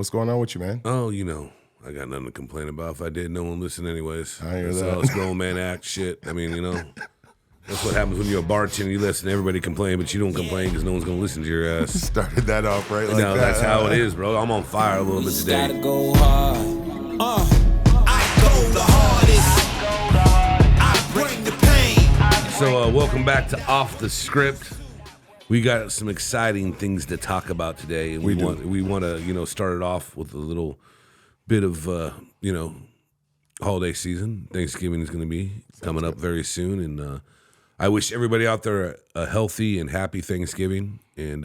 What's going on with you, man? Oh, I got nothing to complain about. If I did, no one listened anyways. I hear That's that. how it's grown man act shit. I mean, that's what happens when you're a bartender. You listen to everybody complain, but you don't complain because no one's going to listen to your ass. Started that off right like No, that. that's how it is, bro. I'm on fire a little bit today. Gotta go hard. I go the hardest. I bring the pain. So, welcome back to Off the Script. We got some exciting things to talk about today. And we want to, start it off with a little bit of, holiday season. Thanksgiving is going to be coming up very soon. And I wish everybody out there a healthy and happy Thanksgiving. And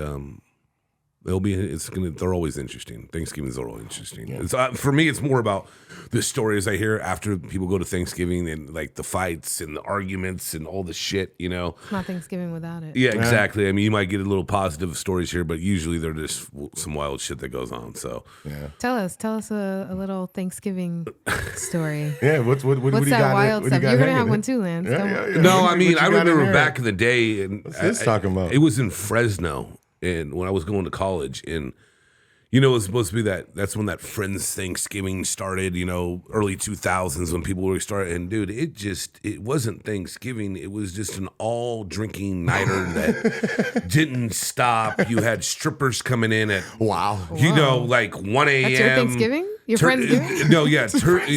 they're always interesting. Thanksgivings are always interesting. Yeah. For me, it's more about the stories I hear after people go to Thanksgiving and like the fights and the arguments and all the shit, It's not Thanksgiving without it. Yeah, exactly. I mean, you might get a little positive stories here, but usually they're just some wild shit that goes on. So, yeah. Tell us a little Thanksgiving story. Yeah, what do you that got? wild What do you stuff? got You're gonna hanging? have one too, Lance. Yeah. no, I mean, What I you got in remember there? back in the day, and What's this talking about? It was in Fresno, and when I was going to college, and it was supposed to be that's when that Friends Thanksgiving started, early 2000s when people were starting. And dude, it wasn't Thanksgiving. It was just an all drinking nighter that didn't stop. You had strippers coming in at, like 1 a.m. That's your Thanksgiving? Your Friendsgiving? No, yeah.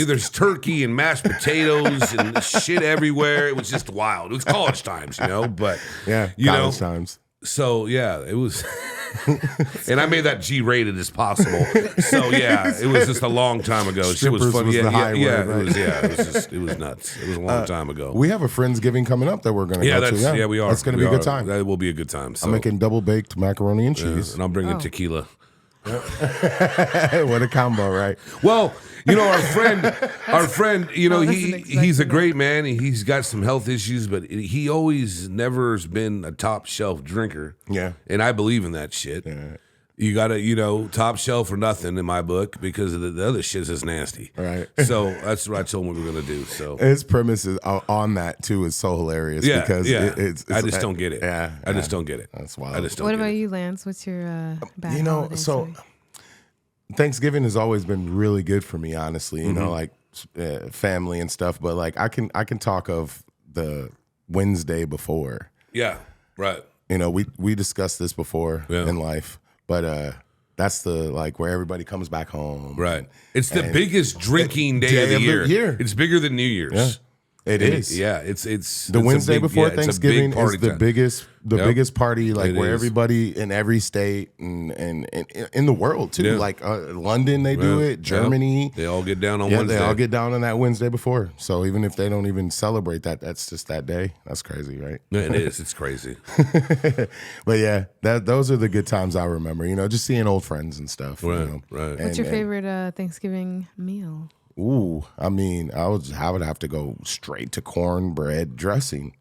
There's turkey and mashed potatoes and shit everywhere. It was just wild. It was college times, but college times. So yeah, it was, and I made that G-rated as possible. So yeah, it was just a long time ago. Shit was funny. Was the high word, right? It was nuts. It was a long time ago. We have a Friendsgiving coming up that we're going to go to. Yeah, we are. That's going to be a good time. That will be a good time. So. I'm making double baked macaroni and cheese, and I'm bringing tequila. What a combo, right? Well, our friend, he's a great man. He's got some health issues, but he always never has been a top shelf drinker. Yeah. And I believe in that shit. Yeah. You gotta, top shelf or nothing in my book because the other shit's just nasty. Right. So that's what I told him we were gonna do. So his premises on that too is so hilarious because it's I just don't get it. Yeah. I just don't get it. That's wild. I just don't What get about it. you, Lance? What's your bad holiday story? Thanksgiving has always been really good for me, honestly. Like family and stuff. But like I can talk of the Wednesday before. Yeah. Right. We discussed this before in life, but that's the where everybody comes back home. Right. It's the biggest drinking day of the year. It's bigger than New Year's. Yeah. It is. Yeah, it's the Wednesday before Thanksgiving is the biggest party, where is. everybody in every state and in the world too. Yeah. London, they do it. Germany, they all get down on Wednesday. They all get down on that Wednesday before. So even if they don't even celebrate that, that's just that day. That's crazy, right? Yeah, it is. It's crazy. But yeah, those are the good times I remember. Just seeing old friends and stuff. Right. Right. What's your favorite Thanksgiving meal? Ooh, I mean, I would have to go straight to cornbread dressing.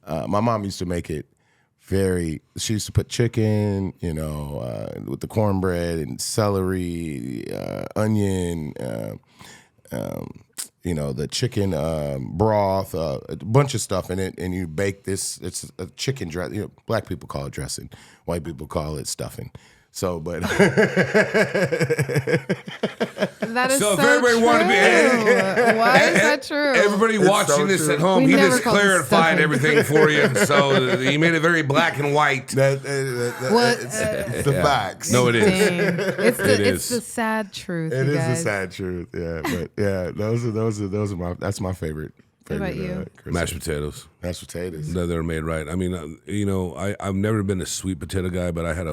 My mom used to make it she used to put chicken, with the cornbread and celery, onion, the chicken broth, a bunch of stuff in it, and you bake this. It's a chicken dress. Black people call it dressing, white people call it stuffing. So, but that is so so if everybody true. wanted to be, Why is that true? Everybody watching so this true. at home, We he never just called it clarified stuffing. everything for you. So he made it very black and white. it's the facts. No, it is. Dang. It's is. the sad truth. It you is guys. the sad truth. Yeah, but yeah, those are that's my favorite. What about you? Mashed potatoes. Mashed potatoes. That they're made right. I mean, I've never been a sweet potato guy, but I had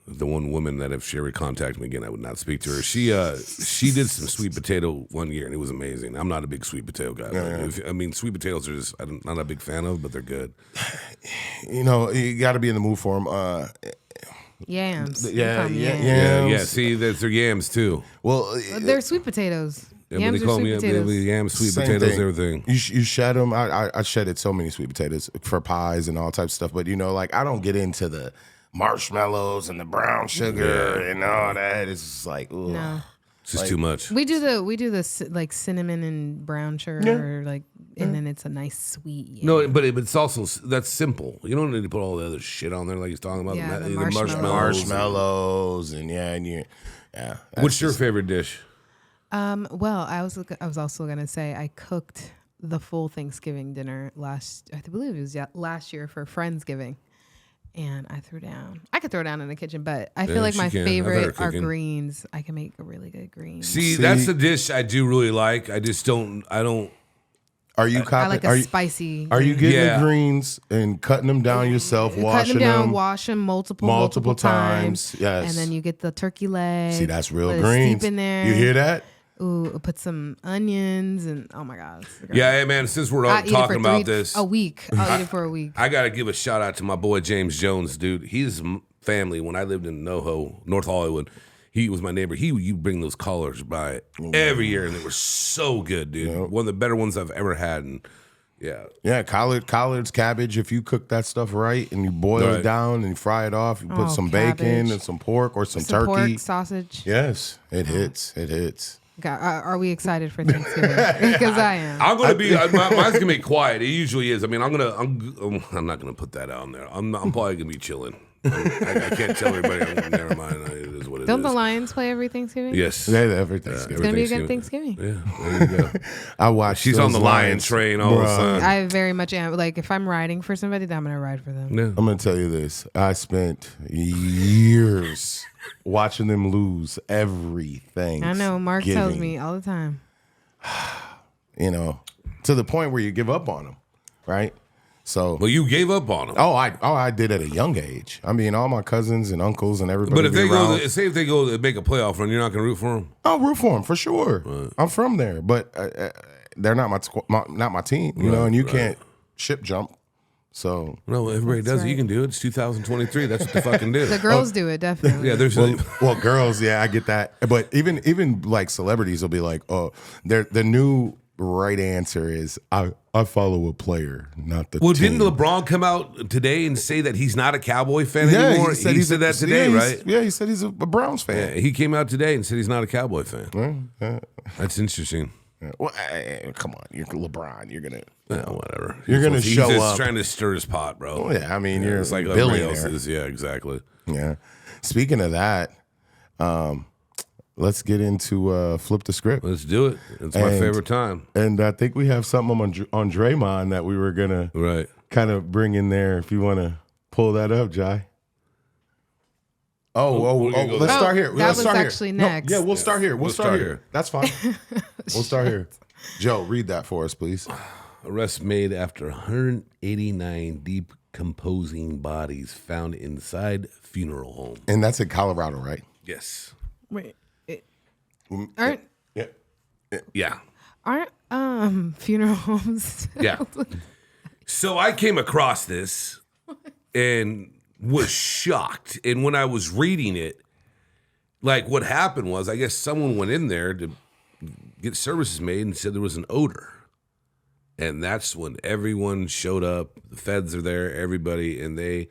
the one woman that if she ever contacted me again, I would not speak to her. She did some sweet potato one year, and it was amazing. I'm not a big sweet potato guy. Sweet potatoes are just I'm not a big fan of, but they're good. You got to be in the mood for them. Yams. Yeah. Yeah. See, they're yams too. Well, They're sweet potatoes. Yeah, Yams they call are sweet me potatoes. yams, sweet Same potatoes, thing. everything. You shed them. I shedded so many sweet potatoes for pies and all types of stuff. But I don't get into the marshmallows and the brown sugar and all that. It's just like, ooh. No. It's just too much. We do the like cinnamon and brown sugar, or like, and then it's a nice sweet. Yeah. No, but it's also that's simple. You don't need to put all the other shit on there like he's talking about. Yeah, the the Marshmallows and What's your favorite dish? Well, I was also gonna say I cooked the full Thanksgiving dinner I believe it was last year for Friendsgiving, and I threw down. I could throw down in the kitchen, but I feel like my favorite are greens. I can make a really good green. See, that's a dish I do really like. I just don't. Are you I like a spicy. Are you getting the greens and cutting them down yourself, washing them? Wash them multiple times. Yes. And then you get the turkey leg. See, that's real greens. Steep in there. You hear that? Ooh, put some onions and oh my God. Yeah, hey man, since we're talking about this. A week. I'll eat it for a week. I got to give a shout out to my boy James Jones, dude. His family, when I lived in NoHo, North Hollywood, he was my neighbor. You bring those collars by every year, and they were so good, dude. Yep. One of the better ones I've ever had. And yeah, collards, cabbage. If you cook that stuff right and you boil it down and you fry it off, you put some bacon and some pork or some turkey, pork, sausage. Yes, it hits. It hits. God, are we excited for Thanksgiving? Because I am. I'm gonna be. Mine's gonna be quiet. It usually is. I mean, I'm not gonna put that on there. I'm probably gonna be chilling. I can't tell everybody. Never mind. It is what it is. Don't the Lions play every Thanksgiving? Yes. Every Thanksgiving. It's going to be a good Thanksgiving. Yeah, there you go. I watch. She's on the Lion train all the time. I very much am. Like, if I'm riding for somebody, then I'm going to ride for them. Yeah. I'm going to tell you this. I spent years watching them lose everything. I know. Mark tells me all the time. To the point where you give up on them, right? So, well, you gave up on them. I did at a young age. I mean, all my cousins and uncles and everybody. But if they go, say if they go to make a playoff run, you're not going to root for them. I'll root for them for sure. Right. I'm from there, but they're not my team. You know, and you can't ship jump. So no, everybody does it. You can do it. It's 2023. That's what they fucking do. The girls do it definitely. Yeah, there's well, girls. Yeah, I get that. But even like celebrities will be like, oh, the new right answer is I follow a player, not the team. Didn't LeBron come out today and say that he's not a Cowboy fan anymore? He said that today, right? Yeah, he said he's a Browns fan. Yeah, he came out today and said he's not a Cowboy fan. That's interesting. Well, come on, you're LeBron. You're gonna whatever. You're gonna show he's up. Trying to stir his pot, bro. Well, yeah, I mean, you're it's like a everybody billionaire. else is. Yeah, exactly. Yeah. Speaking of that, let's get into flip the script. Let's do it. It's my favorite time. And I think we have something on Draymond that we were gonna kind of bring in there. If you want to pull that up, Jai. Let's start here. That was actually next. No, we'll start here. We'll start here. That's fine. We'll start here. Joe, read that for us, please. Arrest made after 189 decomposing bodies found inside funeral home. And that's in Colorado, right? Yes. Wait. Yeah. Aren't funeral homes? Yeah. So I came across this and was shocked. And when I was reading it, like what happened was, I guess someone went in there to get services made and said there was an odor. And that's when everyone showed up. The feds are there, everybody, and they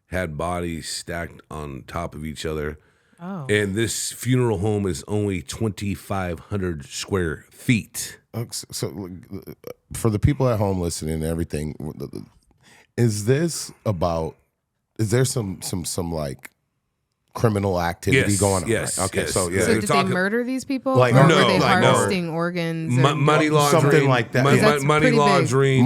had bodies stacked on top of each other. Oh. And this funeral home is only 2,500 square feet. So for the people at home listening and everything, is there some like criminal activity going on? Yes. Right? Okay. Yes. So yeah. So did they murder these people? Like, or no, were they like, harvesting organs? Money laundering, something like that. Money laundering,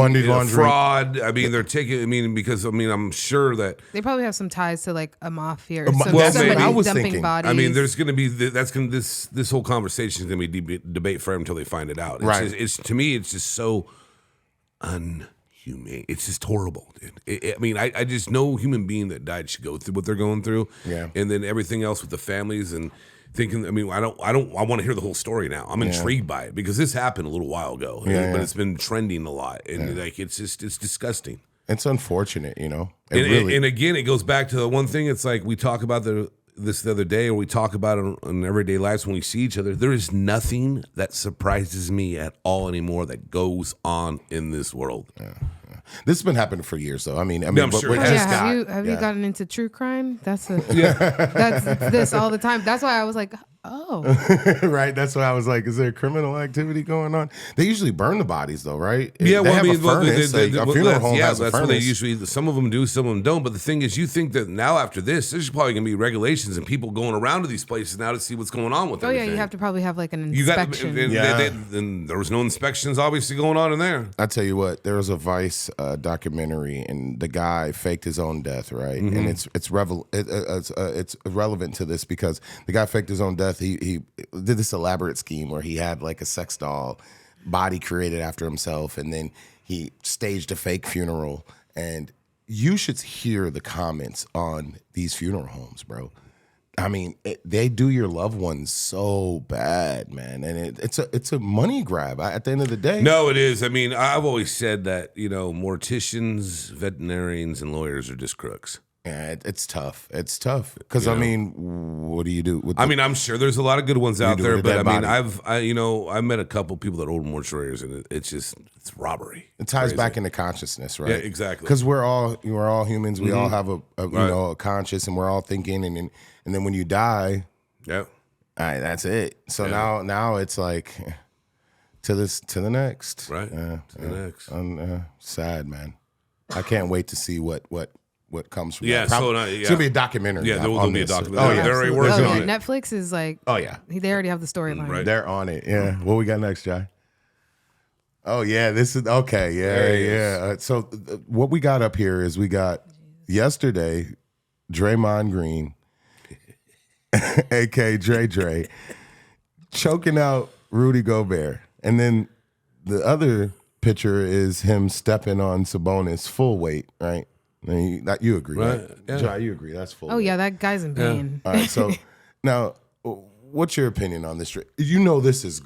fraud. I mean, they're taking. I mean, because I'm sure that they probably have some ties to like a mafia or well, somebody I was dumping thinking. bodies. I mean, there's going to be this whole conversation is going to be debate forever until they find it out. It's Right. Just, to me, it's just so unhumane. It's just horrible, dude. I mean, I just no human being that died should go through what they're going through. Yeah. And then everything else with the families and thinking. I mean, I want to hear the whole story now. I'm intrigued by it because this happened a little while ago, but it's been trending a lot, and like it's disgusting. It's unfortunate, you know. And again, it goes back to the one thing. It's like we talk about this the other day, or we talk about it in everyday lives when we see each other. There is nothing that surprises me at all anymore that goes on in this world. Yeah. This has been happening for years, though. I mean, I'm but sure. Have you gotten into true crime? That's this all the time. That's why I was like, Oh, Right? That's why I was like, is there criminal activity going on? They usually burn the bodies though, right? Yeah, they well, have I mean, a furnace. A funeral home has a that's furnace. what they usually. Some of them do, some of them don't. But the thing is, you think that now after this, there's probably going to be regulations and people going around to these places now to see what's going on with oh everything. yeah. You have to probably have like an You got, inspection. and there was no inspections obviously going on in there. I tell you what, there was a Vice documentary, and the guy faked his own death, right? Mm-hmm. And it's relevant to this because the guy faked his own death. He did this elaborate scheme where he had like a sex doll body created after himself, and then he staged a fake funeral. And you should hear the comments on these funeral homes, bro. I mean, they do your loved ones so bad, man, and it's a money grab at the end of the day. No, it is. I mean, I've always said that morticians, veterinarians, and lawyers are just crooks. Yeah, it's tough. It's tough because I mean, what do you do? With I mean, I'm sure there's a lot of good ones out do there, with a but I dead mean, body? I met a couple people that own mortuaries, and it's robbery. it ties Crazy. back into consciousness, right? Yeah, exactly. Because we're all humans. We all have a conscious, and we're all thinking, and then when you die, Yeah. all right, that's it. So now it's like to the next, Right. To the next. Sad, man. I can't wait to see what comes from Yeah, that. so It's gonna be a documentary. Yeah, there will on be a this. documentary. Oh yeah, They're already Absolutely. working Oh, on yeah. it. Netflix is like, oh yeah. they already have the storyline. Right. They're on it. Yeah. What we got next, Jai? Oh yeah, this is okay. There he Yeah. So what we got up here is we got yesterday, Draymond Green, aka Dre, choking out Rudy Gobert, and then the other picture is him stepping on Sabonis full weight, right? And you agree, right? Right, yeah. Jai, you agree? That's full. Oh weight. yeah, that guy's in pain. All right, so now, what's your opinion on this? You know, this is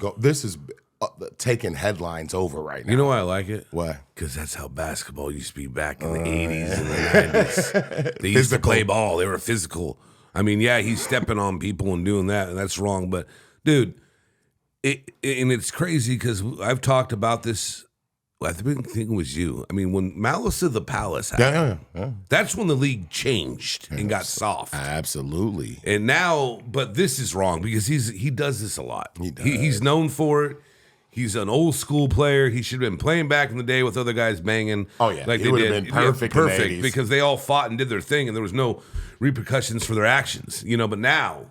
taking headlines over right now. You know why I like it? Why? Because that's how basketball used to be back in the 80s and the 90s. They used to play ball. They were physical. I mean, yeah, he's stepping on people and doing that, and that's wrong. But, dude, and it's crazy because I've talked about this. I think it was you. I mean, when Malice of the Palace happened, Yeah. that's when the league changed and got soft. Absolutely. And now, but this is wrong because he does this a lot. He does. He's known for it. He's an old school player. He should have been playing back in the day with other guys banging. Oh, yeah. like He they would have did. been perfect in the 80s. because they all fought and did their thing, and there was no repercussions for their actions. But now,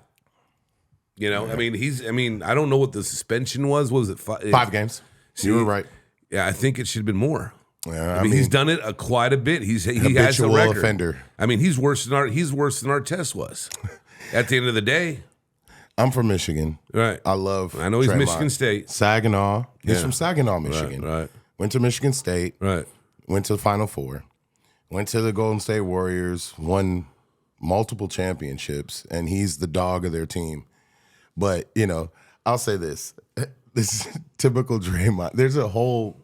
I mean, I don't know what the suspension was. What was it 5 games. You were right. Yeah, I think it should have been more. Yeah, I mean, he's done it quite a bit. He has a habitual record. offender. I mean, he's worse than Artest was. At the end of the day, I'm from Michigan. right? I love. I know he's Draymond. Michigan State. Saginaw. He's Yeah. from Saginaw, Michigan. Right. Went to Michigan State. Right. Went to the Final Four. Went to the Golden State Warriors. Won multiple championships, and he's the dog of their team. But I'll say this: this is typical Draymond. There's a whole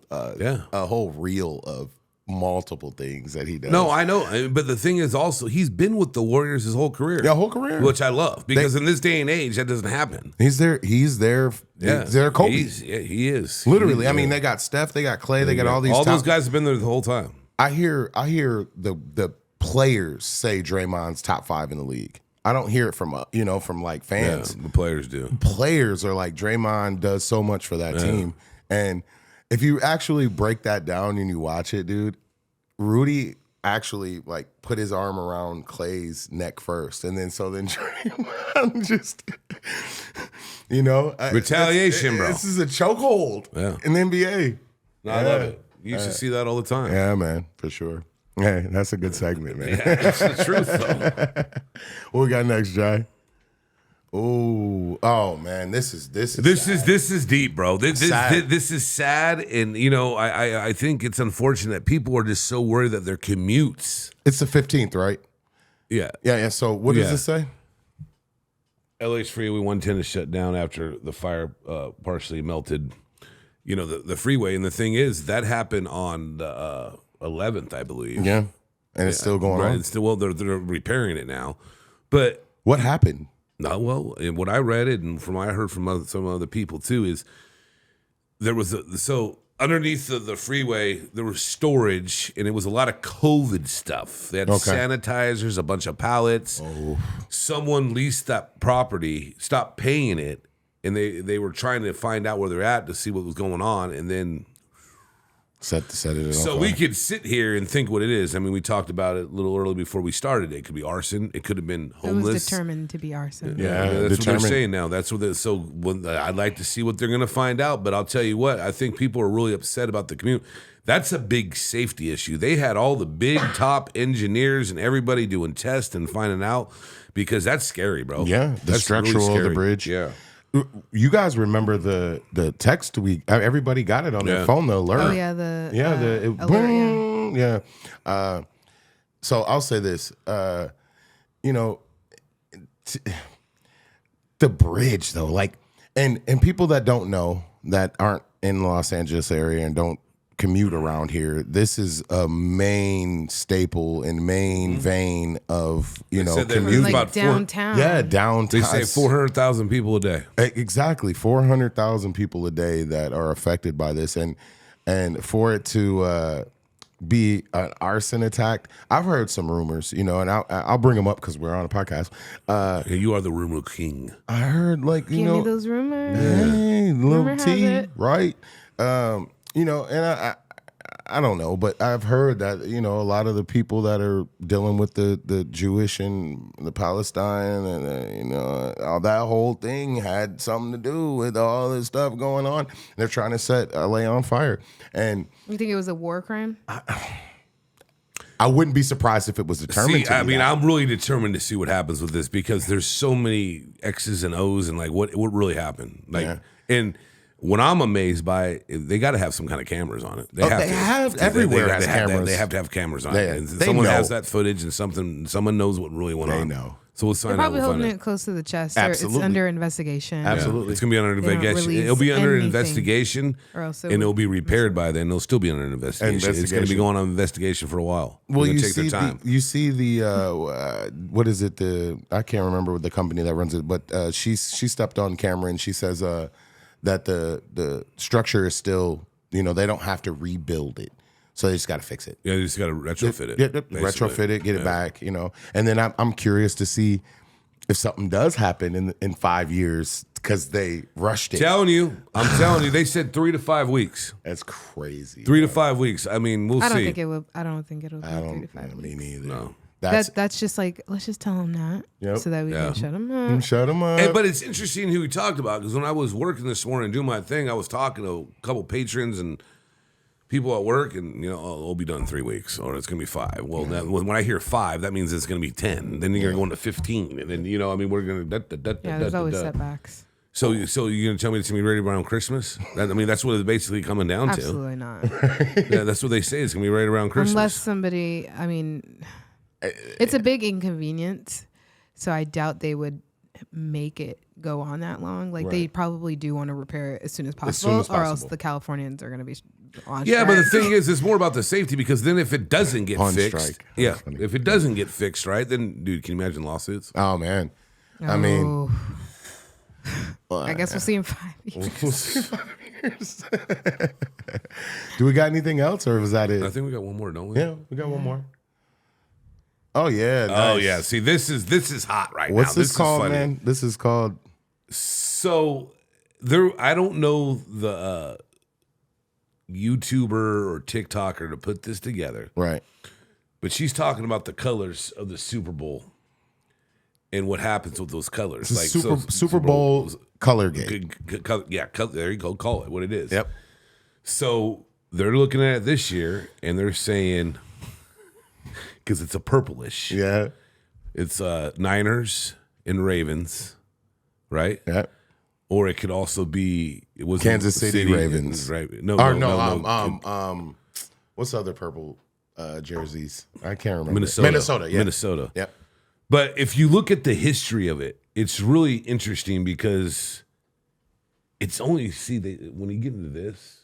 reel of multiple things that he does. No, I know, but the thing is also he's been with the Warriors his whole career. Yeah, whole career. which I love because in this day and age that doesn't happen. He's there. He's their Kobe. He is Literally. I He- mean, they got Steph, they got Clay, they got all these. All those top- guys have been there the whole time. I hear the players say Draymond's top 5 in the league. I don't hear it from like fans. Yeah, the players do. Players are like, Draymond does so much for that team. And if you actually break that down and you watch it, dude, Rudy actually like put his arm around Clay's neck first, and then Draymond just Retaliation, bro. This is a chokehold in the NBA. No, I love it. You used to see that all the time. Yeah, man, for sure. Hey, that's a good segment, man. Yeah, it's the truth, though. What we got next, Jai? Oh man, this is deep, bro. This Sad. this is sad, and I think it's unfortunate that people are just so worried that their commutes. It's the 15th, right? Yeah, Yeah. So what does this say? LA's Freeway 110 is shut down after the fire partially melted. The freeway, and the thing is that happened on the 11th, I believe. Yeah, and it's still going on. It's still they're repairing it now, but. What happened? No, well, and what I read it, and from what I heard from some other people too, is there was underneath the freeway, there was storage, and it was a lot of COVID stuff. They had sanitizers, a bunch of pallets. Someone leased that property, stopped paying it, and they were trying to find out where they're at to see what was going on, and then set it so off. we could sit here and think what it is. I mean, we talked about it a little early before we started. It could be arson. It could have been homeless. It was determined to be arson. Yeah, that's what they're saying now. That's what. I'd like to see what they're going to find out. But I'll tell you what, I think people are really upset about the commute. That's a big safety issue. They had all the big top engineers and everybody doing tests and finding out because that's scary, bro. Yeah, the structural of the bridge. Yeah. You guys remember the text everybody got it on their phone, the alert. Oh yeah, the alert, boom, yeah. So I'll say this, the bridge though, like, and people that don't know, that aren't in the Los Angeles area and don't commute around here, this is a main staple and main vein of commuting. Like about downtown. downtown. They say 400,000 people a day. Exactly, 400,000 people a day that are affected by this, and for it to be an arson attack, I've heard some rumors, and I'll bring them up because we're on a podcast. You are the rumor king. I heard Give me those rumors. Hey, little Rumor has T, it. right? And I don't know, but I've heard that a lot of the people that are dealing with the Jewish and the Palestine and all that whole thing had something to do with all this stuff going on. They're trying to set LA on fire, and You think it was a war crime? I wouldn't be surprised if it was determined. I'm really determined to see what happens with this because there's so many X's and O's and like what really happened. And when I'm amazed by it, they got to have some kind of cameras on it. They have everywhere has cameras. They have to have cameras on it. And someone has that footage and someone knows what really went on. They know. So we'll find They're out. probably holding it close to the chest. Absolutely. Or it's under investigation. Absolutely. It's going to be under They don't investigation. release It'll be under anything, investigation, or else and it'll be repaired by then. It'll still be under investigation. It's going to be going on investigation for a while. Well, It's you gonna take their time. you see what is it? I can't remember the company that runs it, but she stepped on camera and she says that the structure is still, they don't have to rebuild it, so they just got to fix it. Yeah, you just got to retrofit it. Yeah, retrofit it, get it back, And then I'm curious to see if something does happen in 5 years because they rushed it. I'm telling you, they said 3 to 5 weeks. That's crazy. 3 to 5 weeks. I mean, we'll see. I don't think it'll be 3 to 5 Me weeks. neither. No. That's just like, let's just tell them that so that we can shut them up. Shut them up. But it's interesting who we talked about because when I was working this morning doing my thing, I was talking to a couple patrons and people at work, and it'll be done in 3 weeks, or it's gonna be 5. Well, when I hear 5, that means it's gonna be 10. Then you're gonna go into 15, and then we're gonna. There's always setbacks. So you're gonna tell me it's gonna be ready around Christmas? That's what it's basically coming down to. Absolutely not. Yeah, that's what they say. It's gonna be right around Christmas. Unless somebody, it's a big inconvenience, so I doubt they would make it go on that long. Like they probably do want to repair it as soon as possible, or else the Californians are going to be on strike. But the thing is, it's more about the safety because then if it doesn't get fixed, strike. if it doesn't get fixed right, then dude, can you imagine lawsuits? Oh man, I mean, I guess we'll see in 5 years. we'll see 5 years. Do we got anything else, or was that it? I think we got one more, don't we? Yeah, we got one more. Oh yeah. Nice. Oh yeah. See, this is hot right now. What's this called, is funny. man? This is called. So I don't know the YouTuber or TikToker to put this together, Right. but she's talking about the colors of the Super Bowl and what happens with those colors. It's Super Bowl color game. There you go. Call it what it is. Yep. So they're looking at it this year and they're saying, because it's a purplish. Yeah. It's Niners and Ravens, right? Yeah. Or it could also be Kansas City Ravens. right? What's the other purple jerseys? I can't remember. Minnesota. Yeah. Minnesota. Yep. But if you look at the history of it, it's really interesting because it's only when you get into this,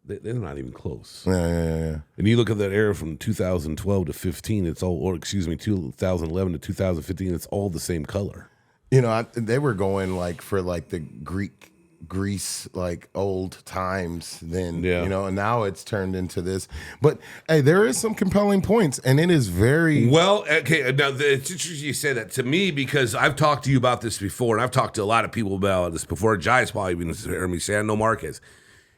they're not even close. Yeah. And you look at that era from 2012 to 15, 2011 to 2015, it's all the same color. They were going for the Greek grease like old times then, Yeah. you know, and now it's turned into this. But hey, there is some compelling points, and it is very Well, okay, now it's interesting you say that to me because I've talked to you about this before, and I've talked to a lot of people about this before. Jai's probably even heard me say, I know Marquez.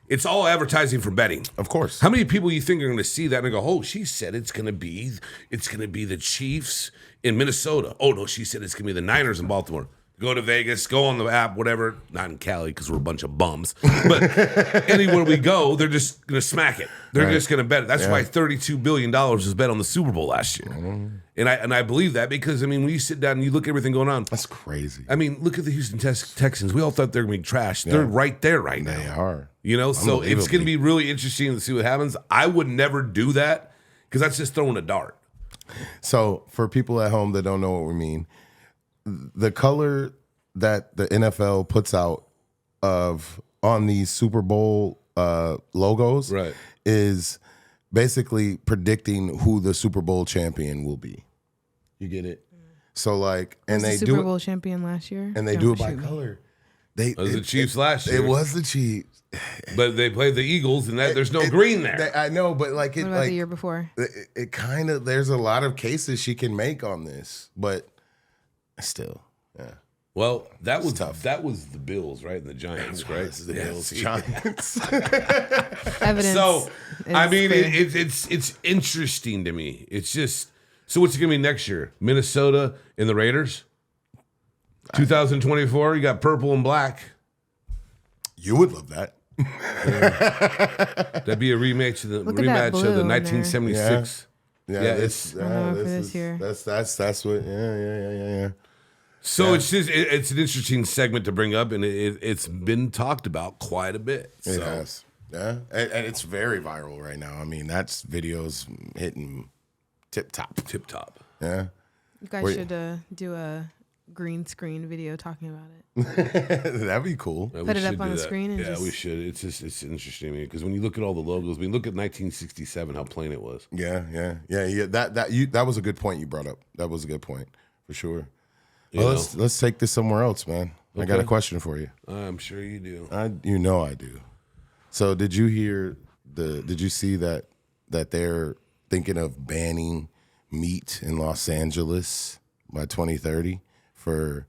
It's all advertising for betting. of course. How many people you think are going to see that and go, "Oh, she said it's going to be the Chiefs in Minnesota." Oh no, she said it's going to be the Niners in Baltimore. Go to Vegas, go on the app, whatever. Not in Cali because we're a bunch of bums. But anywhere we go, they're just going to smack it. They're just going to bet it. That's why $32 billion was bet on the Super Bowl last year. And I believe that because, I mean, when you sit down and you look at everything going on. That's crazy. I mean, look at the Houston Texans. We all thought they were going to be trash. They're right there right now. They are. You know, so it's going to be really interesting to see what happens. I would never do that because that's just throwing a dart. So for people at home that don't know what we mean, the color that the NFL puts out on these Super Bowl logos Right. is basically predicting who the Super Bowl champion will be. You get it? So like, and Was they the do Super it, Bowl champion last year, and they Don't do it by shoot me. color. It was the Chiefs last year. It was the Chiefs. But they played the Eagles, and there's no green there. I know, but like it, What about like the year before? it kind of. There's a lot of cases she can make on this, but still, yeah. Well, that was tough. That was the Bills, right? And the Giants, right? It's the Yeah, Bills see. Giants. Evidence. So, I is mean, clear. it's interesting to me. It's just so what's it gonna be next year? Minnesota and the Raiders. 2024. You got purple and black. You would love that. That'd be a rematch of the Look at that blue of the in there. 1976. Yeah, Yeah, this, I know for this this year. That's what. Yeah. So it's just it's an interesting segment to bring up, and it's been talked about quite a bit. It So. has. Yeah, and it's very viral right now. I mean, that's videos hitting tip top. Tip top. Yeah. You guys Wait. should do a green screen video talking about it. That'd be cool. Yeah, Put we it up should on do the that. screen and yeah, just- we should. It's interesting because when you look at all the logos, I mean, look at 1967, how plain it was. Yeah. That was a good point you brought up. That was a good point for sure. Well, let's take this somewhere else, man. I got a Okay. question for you. I'm sure you do. I do. So did you hear did you see that they're thinking of banning meat in Los Angeles by 2030 for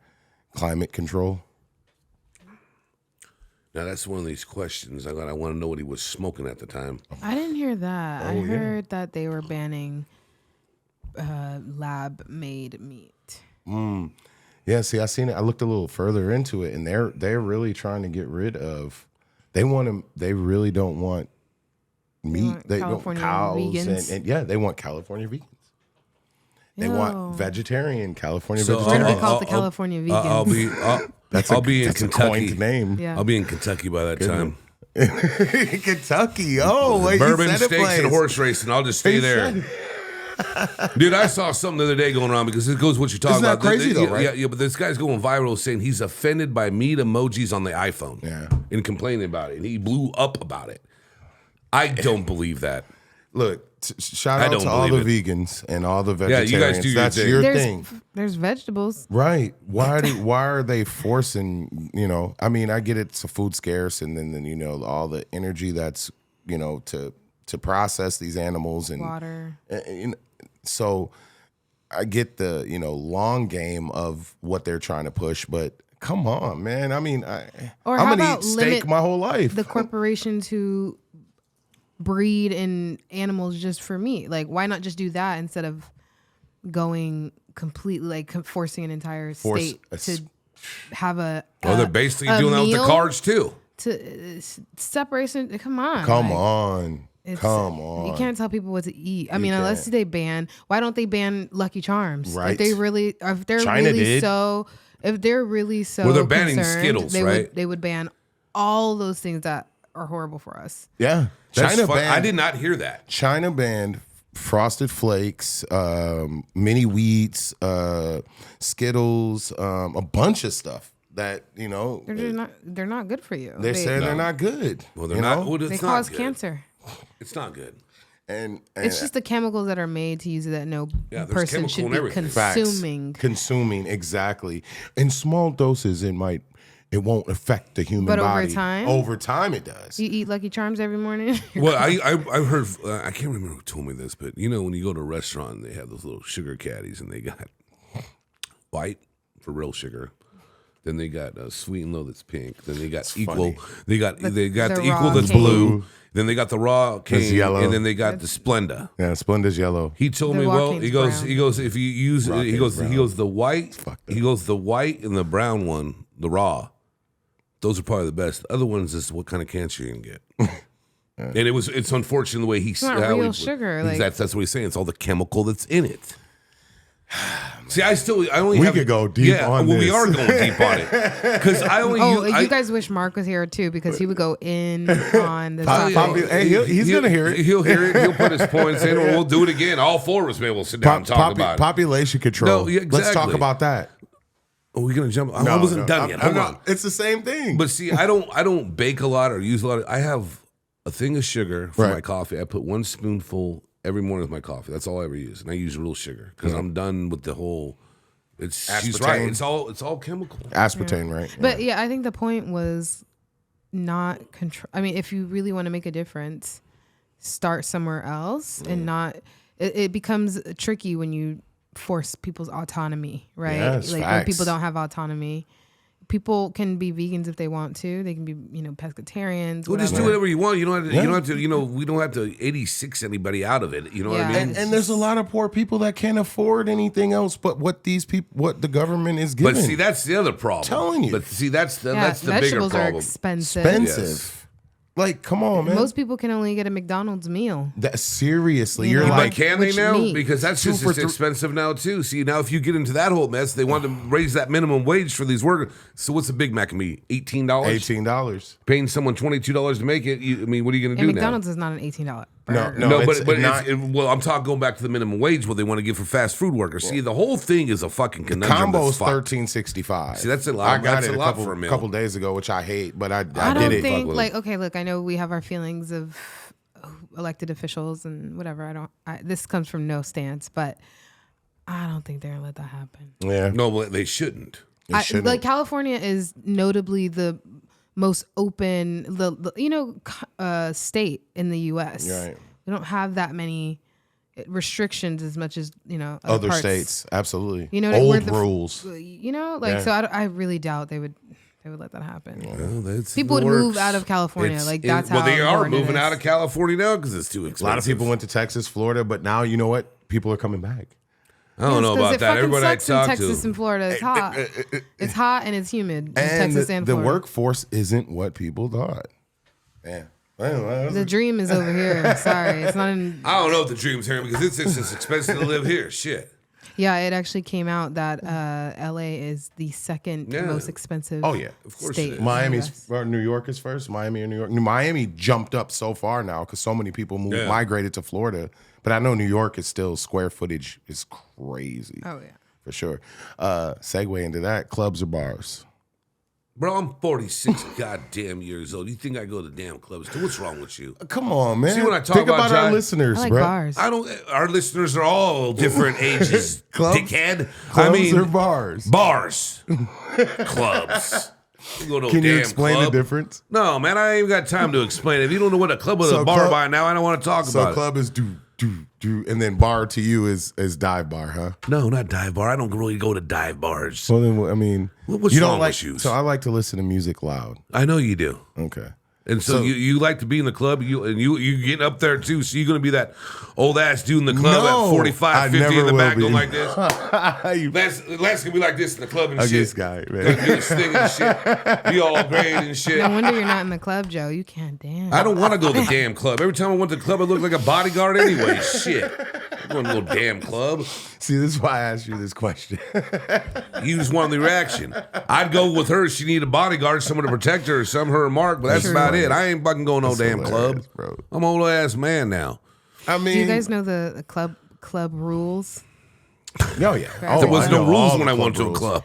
climate control? Now that's one of these questions. I want to know what he was smoking at the time. I didn't hear that. I yeah. heard that they were banning lab made meat. Yeah, see, I seen it. I looked a little further into it, and they're really trying to get rid of. They really don't want meat. want They don't California cows vegans? and yeah, they want California vegans. They Yo. want vegetarian California So, We're gonna vegetarian. call it the California vegans. I'll be in that's a Kentucky. coined name. Yeah. I'll be in Kentucky by that time. Kentucky. Oh, wait, Bourbon, you said a steaks, place. and horse racing. I'll just stay He there. said- Dude, I saw something the other day going around because it goes what you're talking Isn't that about. crazy though, right? Yeah, but this guy's going viral saying he's offended by meat emojis on the iPhone. Yeah. And complaining about it. And he blew up about it. I don't believe that. Look, shout I out don't to all the believe vegans and all the Yeah, vegetarians. you guys do your That's thing. your there's thing. there's vegetables. Right. Why are they forcing, I mean, I get it's a food scarce and then all the energy that's, to process these animals and Water. and so I get the, long game of what they're trying to push, but come on, man. I mean, Or I'm how going to eat about steak limit my whole life. The corporations who breed in animals just for meat. Like, why not just do that instead of going completely, like forcing an entire state to have a Well, they're basically a doing that with the meal cars too. to separation. Come on. Come like, on. it's- Come on. You can't tell people what to eat. I mean, can't. unless they ban. Why don't they ban Lucky Charms? Right. If they really, if they're China really did. so, if they're really so, Well, they're banning concerned, Skittles, they right? They would ban all those things that are horrible for us. Yeah. That's China fun. banned, I did not hear that. China banned Frosted Flakes, mini wheats, Skittles, a bunch of stuff that, They're just not. They're not good for you. they're saying No. they're not good. Well, they're not. Well, They it's cause not good. cancer. It's not good. And It's just the chemicals that are made to use it that no Yeah, there's person chemical should in be everything. facts. consuming. Consuming, exactly. In small doses, it might it won't affect the human But body. over time? Over time, it does. You eat Lucky Charms every morning? Well, I heard, I can't remember who told me this, but you know, when you go to a restaurant, they have those little sugar caddies, and they got white for real sugar. Then they got sweet and low that's pink. Then they got equal. funny. They got The the raw equal that's cane. blue. Then they got the raw cane, yellow. and then they got the Splenda. Yeah, Splenda's yellow. He told The me, raw well, cane's he goes, brown. if you use, Raw he cane's goes, brown. he goes the white, fucked up. he goes the white and the brown one, the raw. Those are probably the best. The other ones is what kind of cancer you can get. And it's unfortunate the way he's not how real he- sugar, like- that's what he's saying. It's all the chemical that's in it. See, I only We have, could go deep on well, we this. are going deep on it because I only. You guys wish Mark was here too, because he would go in on the topic. Hey, he's gonna hear it. He'll hear it. He'll put his points in, or we'll do it again. All four of us maybe we'll sit down and talk about it. Population control. No, yeah, Let's talk exactly. about that. Are we gonna jump? I wasn't done yet. Hold on. It's the same thing. But see, I don't bake a lot or use a lot. I have a thing of sugar for Right. my coffee. I put one spoonful every morning with my coffee. That's all I ever use, and I use real sugar because I'm done with the whole. She's right. Aspartame. It's all chemical. aspartame, right? But yeah, I think the point was not control. I mean, if you really want to make a difference, start somewhere else and not. It becomes tricky when you force people's autonomy, right? Yes, like when facts. people don't have autonomy. People can be vegans if they want to. They can be, pescatarians. Well, just do whatever. whatever you want. You don't have to. Yeah. You don't have to. We don't have to 86 anybody out of it. You know what I Yeah. mean? and there's a lot of poor people that can't afford anything else but what these people, what the government is giving. But see, that's the other problem. Telling you. But see, that's the Yeah, bigger vegetables are problem. expensive. expensive. Yes. Like, come on, man. Most people can only get a McDonald's meal. That seriously, You you're know, But like, can they which now? meat? Because that's just Two for as three- expensive now too. See, now if you get into that whole mess, they want to raise that minimum wage for these workers. So what's a Big Mac meat? $18. $18. Paying someone $22 to make it. I mean, what are you going to And do McDonald's is not an $18 burger. No, now? it's but not- well, I'm talking going back to the minimum wage. What they want to give for fast food workers. See, the whole thing is a fucking conundrum. Combo's that's fucked. $13.65. See, that's a lot- I got that's it a a lot couple, for a meal. couple days ago, which I hate, but I I did don't it. think with like, okay, look, I know we have our feelings of elected officials and whatever. This comes from no stance, but I don't think they're gonna let that happen. Yeah, No, well, they shouldn't. it shouldn't. Like California is notably the most open, state in the U.S. Right. We don't have that many restrictions as much as other parts. states, absolutely. You know, where Old the- rules. Like Yeah. so. I really doubt they would let that happen. Well, that's People the would move works. out of California. Like, that's well, how they are important it moving is. out of California now because it's too A expensive. lot of people went to Texas, Florida, but now you know what? People are coming back. I don't know about that. Everybody I sucks in talk Texas to. and Florida. It's hot. It's hot and it's humid in And Texas the, and the Florida. workforce isn't what people thought. Yeah. The dream is over here. Sorry, it's not in. I don't know if the dream's here because it's just expensive to live here. Shit. Yeah, it actually came out that LA is the second Yeah. most expensive. Oh, yeah. Of course state it is. in the Miami's US. or New York is first. Miami or New York. Miami jumped up so far now because so many people migrated to Florida. But I know New York is still square footage is crazy. Oh yeah. For sure. Segue into that. Clubs or bars? Bro, I'm 46 goddamn years old. You think I go to damn clubs? Too? What's wrong with you? Come on, man. See, when I talk Think about our John- listeners, I like bro. bars. I don't. Our listeners are all different ages, Clubs? dickhead. Clubs I mean, or bars? bars, clubs. You go to a Can you damn explain club. the difference? No, man, I ain't even got time to explain it. If you don't know what a club or So a bar club- by now, I don't want to talk So about club is do, and then bar to you is dive bar, huh? it. No, not dive bar. I don't really go to dive bars. Well, then, I mean, What's you don't wrong like. with you? So I like to listen to music loud. I know you do. Okay. And so, So- you like to be in the club, you getting up there too. So you're gonna be that old ass dude in the club No, at 45, I 50 in never the will back, be. going like this. You Lance gonna be like this in the club and I shit. guess guy, Gonna man. do his thing and shit. Be all great and shit. No wonder you're not in the club, Joe. You can't dance. I don't want to go to the damn club. Every time I went to the club, I looked like a bodyguard anyway. Shit. I'm going to no damn club. See, this is why I asked you this question. You just wanted the reaction. I'd go with her if she needed a bodyguard, someone to protect her, or some her or Mark, but that's True. about it. I ain't fucking going no That's damn hilarious, club. bro. I'm an old ass man now. I mean, Do you guys know the club rules? No, yeah. There was I no know rules all when the I went to a rules. club.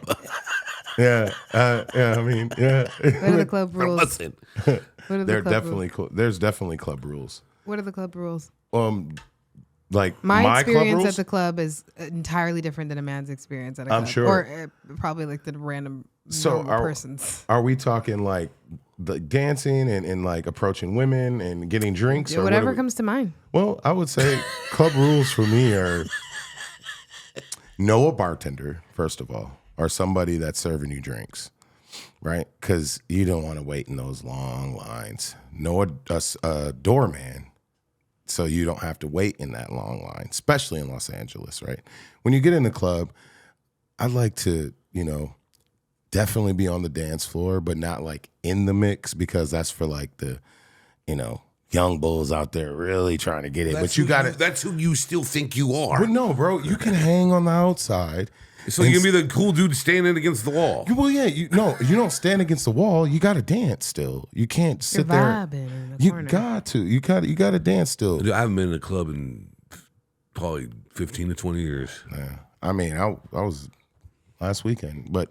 Yeah, I mean, yeah. What are the club rules? Listen. What are the There club definitely rules? there's definitely club rules. What are the club rules? like My club experience rules? at the club is entirely different than a man's experience at a club. I'm sure. Or probably like the random normal person's. Are we talking like the dancing and like approaching women and getting drinks? Or Whatever comes to mind. Well, I would say club rules for me are know a bartender, first of all, or somebody that's serving you drinks, right? Because you don't want to wait in those long lines. Know a doorman, so you don't have to wait in that long line, especially in Los Angeles, right? When you get in the club, I'd like to, definitely be on the dance floor, but not like in the mix, because that's for like the, young bulls out there really trying to get it. But you got to. That's who you still think you are. But no, bro, you can hang on the outside. So you can be the cool dude standing against the wall. Well, yeah, you don't stand against the wall. You got to dance still. You can't sit You're there. vibing in the You corner. got to. You got to dance still. Dude, I haven't been in a club in probably 15 to 20 years. Yeah. I mean, I was last weekend, but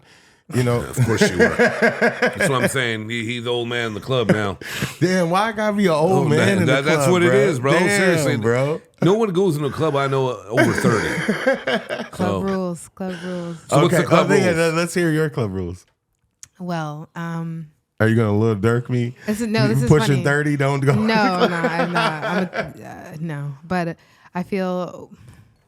of course you were. That's what I'm saying. He's the old man in the club now. Damn, why I gotta be an old man in the club? That's what it is, bro. Damn, Seriously, bro. No one goes in a club I know over 30. Club rules. Club rules. So what's the club rules? Let's hear your club rules. Well, Are you gonna Lil Durk me? this is pushing funny. 30. Don't go. No, I'm not. No, but I feel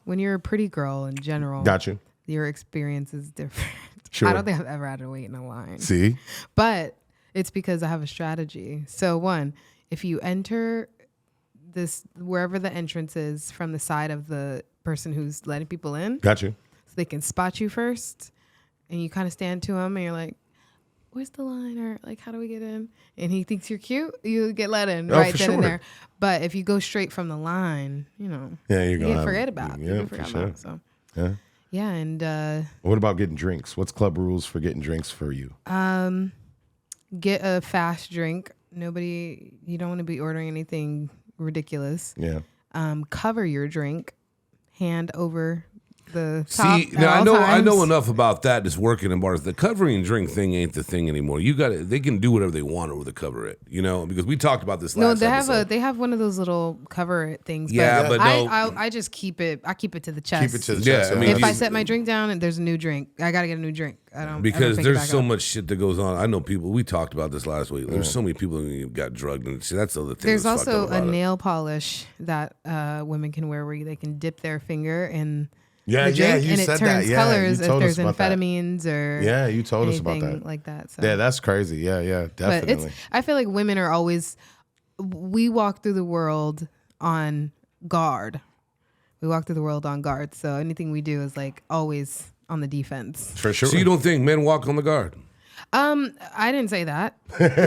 when you're a pretty girl in general, Got you. your experience is different. Sure. I don't think I've ever had to wait in a line. See, But it's because I have a strategy. So one, if you enter this wherever the entrance is from the side of the person who's letting people in, got you. so they can spot you first, and you kind of stand to him and you're like, where's the line? Or like, how do we get in? And he thinks you're cute, you get let in right for then and sure. there. But if you go straight from the line, Yeah, you you're get gonna forget about. Yeah, You get for forgot sure. about. So Yeah. yeah, and What about getting drinks? What's club rules for getting drinks for you? get a fast drink. You don't want to be ordering anything ridiculous. Yeah. Cover your drink, hand over the top. See, at now all I know times. enough about that. Just working in bars, the covering drink thing ain't the thing anymore. They can do whatever they want over the cover it, because we talked about this last No, episode. they have one of those little cover it things. Yeah, but no. I just keep it. I keep it to the chest. Keep it to the Yeah, chest. I mean, If I set my drink down and there's a new drink, I gotta get a new drink. I don't Because ever pick it there's back so up. much shit that goes on. I know people. We talked about this last week. There's so many people who got drugged, and see, that's the other thing. There's that's fucked also up a about it. nail polish that women can wear where they can dip their finger in Yeah, the drink you and it said turns that. Yeah, colors you if told us there's about that. amphetamines or Yeah, you told us about anything that. like that. So. Yeah, that's crazy. Yeah, But definitely. I feel like women are always, we walk through the world on guard. We walk through the world on guard. So anything we do is like always on the defense. For sure. So you don't think men walk on the guard? I didn't say that.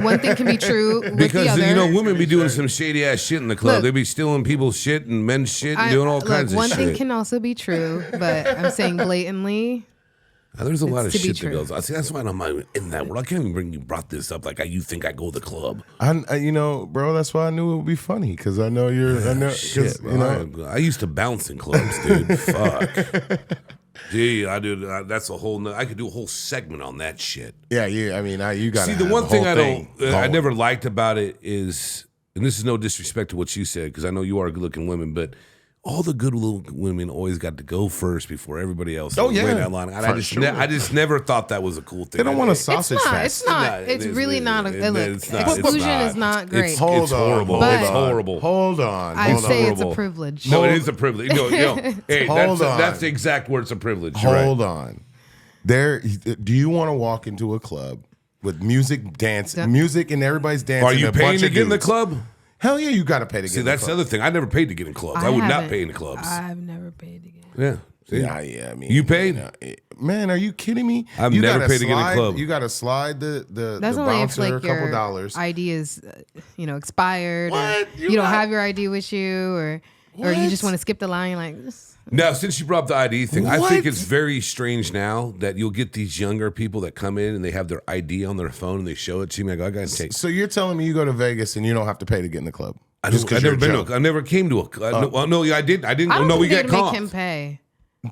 One thing can be true with Because the other. women be doing some shady ass shit in the club. Look, They be stealing people's shit and men's shit and doing all kinds of one shit. thing can also be true, but I'm saying blatantly. Now, there's a lot of to be shit that true. goes on. See, that's why I'm not in that world. I can't even you brought this up like you think I go to the club. Bro, that's why I knew it would be funny, because I know you're. I know. 'cause, Shit, I used to bounce in clubs, dude. Fuck. Gee, I do. That's a whole. I could do a whole segment on that shit. Yeah. I mean, you got. See, the one thing I never liked about it is, and this is no disrespect to what you said, because I know you are good-looking women, but all the good little women always got to go first before everybody else. Oh, yeah. Win that line. And I just never thought that was a cool thing. They don't want a a sausage fest. It's not. It's really not. It's not. Exclusion is not great. It's Hold on, horrible. But- It's horrible. Hold on. I'd hold say on. it's a Horrible. privilege. No, it is a privilege. Hey, Hold on. that's the exact word. It's a privilege. You're Hold right. on. Do you want to walk into a club with music, dance, music, and everybody's dancing? Are you a paying bunch to of get in the dudes? club? Hell yeah, you got to pay to get See, in the that's the club. other thing. I never paid to get in clubs. I would not haven't- pay in clubs. I've never paid to get. Yeah. See? Yeah, I mean, You paid? Man, are you kidding me? I've You never gotta paid to get in a slide- club. You got to slide the That's only if bouncer a like couple your dollars. ID is, expired. What? Or You you don't got- have your ID with you, or you What? just want to skip the line. Like, Now, since you brought up the ID thing, I What? think it's very strange now that you'll get these younger people that come in and they have their ID on their phone and they show it to me. I go, I got to take. So you're telling me you go to Vegas and you don't have to pay to get in the club? I Just 'cause I've you're never a been joke. to. I never came to a. Well, no, I didn't. I didn't. I don't No, we think got they'd make caught. him pay.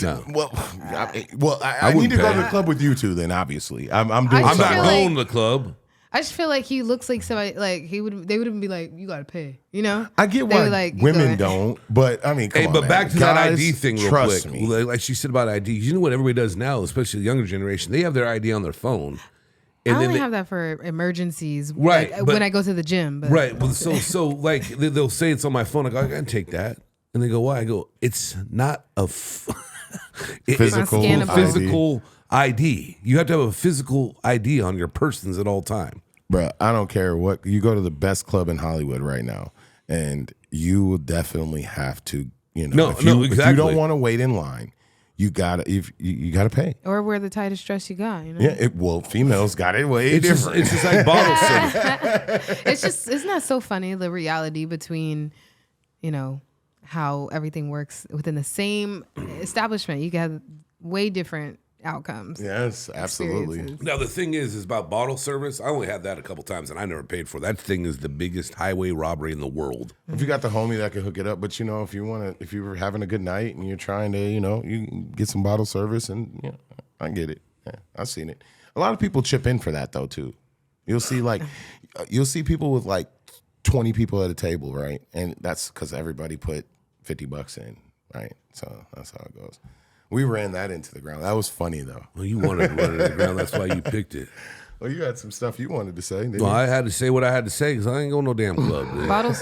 No. Well, I need wouldn't to go pay. to the club with you two. Then obviously, I'm doing. I'm something not feel wrong. going to the club. I just feel like he looks like somebody like they wouldn't be like, you gotta pay, you know? I get They why were like, you women go don't, but I mean, come Hey, on, but man. back to that Guys, ID thing real trust quick. me. Like she said about ID. You know what everybody does now, especially the younger generation? They have their ID on their phone. I only have that for emergencies, Right, like, but- when I go to the gym. But Right. Well, so like they'll say it's on my phone. I go, I can take that. And they go, why? I go, it's not a Physical Scannable. physical ID. You have to have a physical ID on your persons at all time. Bruh, I don't care what you go to the best club in Hollywood right now, and you will definitely have to, if you exactly. don't want to wait in line, you gotta you gotta pay. or wear the tightest dress you got, you know? Yeah, females got it way It's different. it's just like bottle service. Isn't that so funny, the reality between, how everything works within the same establishment? You can have way different outcomes. Yes, absolutely. experiences. Now the thing is about bottle service. I only had that a couple times, and I never paid for it. That thing is the biggest highway robbery in the world. If you got the homie that can hook it up, but if you were having a good night and you're trying to, you can get some bottle service, and I get it. Yeah, I've seen it. A lot of people chip in for that though too. You'll see people with like 20 people at a table, right? And that's because everybody put $50 in, right? So that's how it goes. We ran that into the ground. That was funny though. Well, you wanted to run it to the ground. That's why you picked it. Well, you had some stuff you wanted to say. Didn't Well, you? I had to say what I had to say because I ain't going to no damn club. Man. Bottle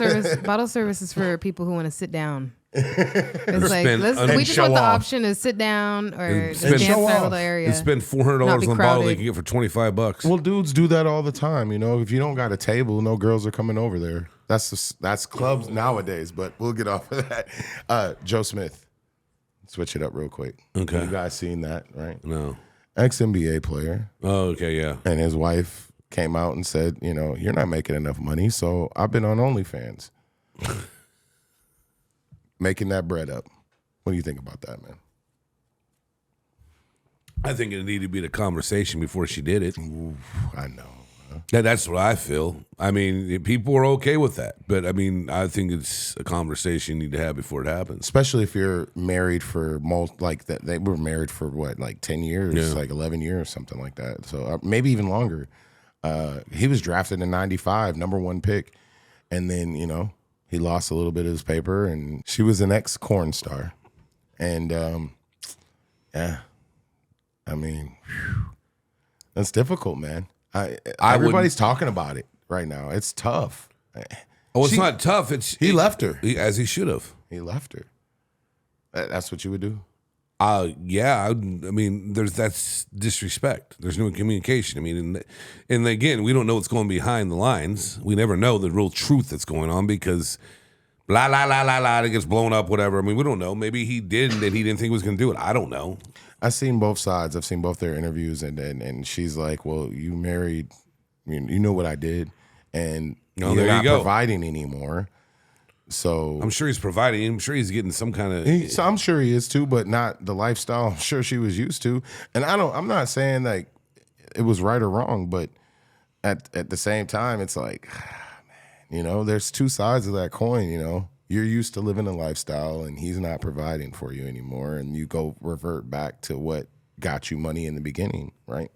service is for people who want to sit down. It's like spend- and we just show want the off. option to sit down or just spend- dance in show our off. little area. And spend $400 Not be on a bottle they crowded. can get for $25. Well, dudes do that all the time. If you don't got a table, no girls are coming over there. That's clubs nowadays. But we'll get off of that. Joe Smith, switch it up real quick. Okay. You guys seen that, right? No. Ex-NBA player, Oh, okay, yeah. and his wife came out and said, you're not making enough money, so I've been on OnlyFans, making that bread up. What do you think about that, man? I think it needed to be the conversation before she did it. I know. That's what I feel. I mean, people are okay with that, but I mean, I think it's a conversation you need to have before it happens. Especially if you're married for they were married for what, like 10 years, Yeah. like 11 years, something like that. So maybe even longer. He was drafted in 95, #1 pick. And then, he lost a little bit of his paper, and she was an ex-corn star. And, yeah, I mean, that's difficult, man. Everybody's talking about it right now. It's tough. Oh, it's not tough. He left her. As he should have. He left her. That's what you would do? Yeah. I mean, that's disrespect. There's no communication. I mean, and again, we don't know what's going behind the lines. We never know the real truth that's going on because blah, blah, blah, blah, blah, it gets blown up, whatever. I mean, we don't know. Maybe he did and he didn't think he was going to do it. I don't know. I've seen both sides. I've seen both their interviews, and she's like, "Well, you married, you know what I did, and Oh, you're there you not go. providing anymore." So I'm sure he's providing. I'm sure he's getting some kind of. so I'm sure he is too, but not the lifestyle I'm sure she was used to. And I'm not saying like it was right or wrong, but at the same time, it's like, man, there's two sides of that coin. You're used to living a lifestyle, and he's not providing for you anymore, and you go revert back to what got you money in the beginning, right?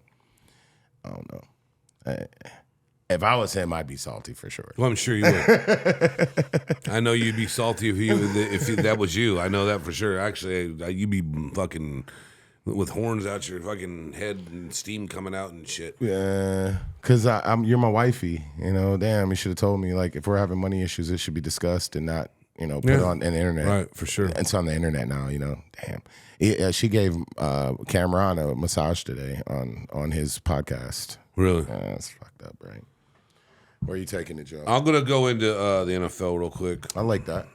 I don't know. If I was him, I'd be salty for sure. Well, I'm sure you would. I know you'd be salty if that was you. I know that for sure. Actually, you'd be fucking with horns out your fucking head and steam coming out and shit. Yeah, because you're my wifey. Damn, you should have told me. Like, if we're having money issues, it should be discussed and not, put it on the internet. Right, for sure. It's on the internet now. Damn. She gave Cameron a massage today on his podcast. Really? That's fucked up, right? Where are you taking it, Joe? I'm gonna go into the NFL real quick I like that.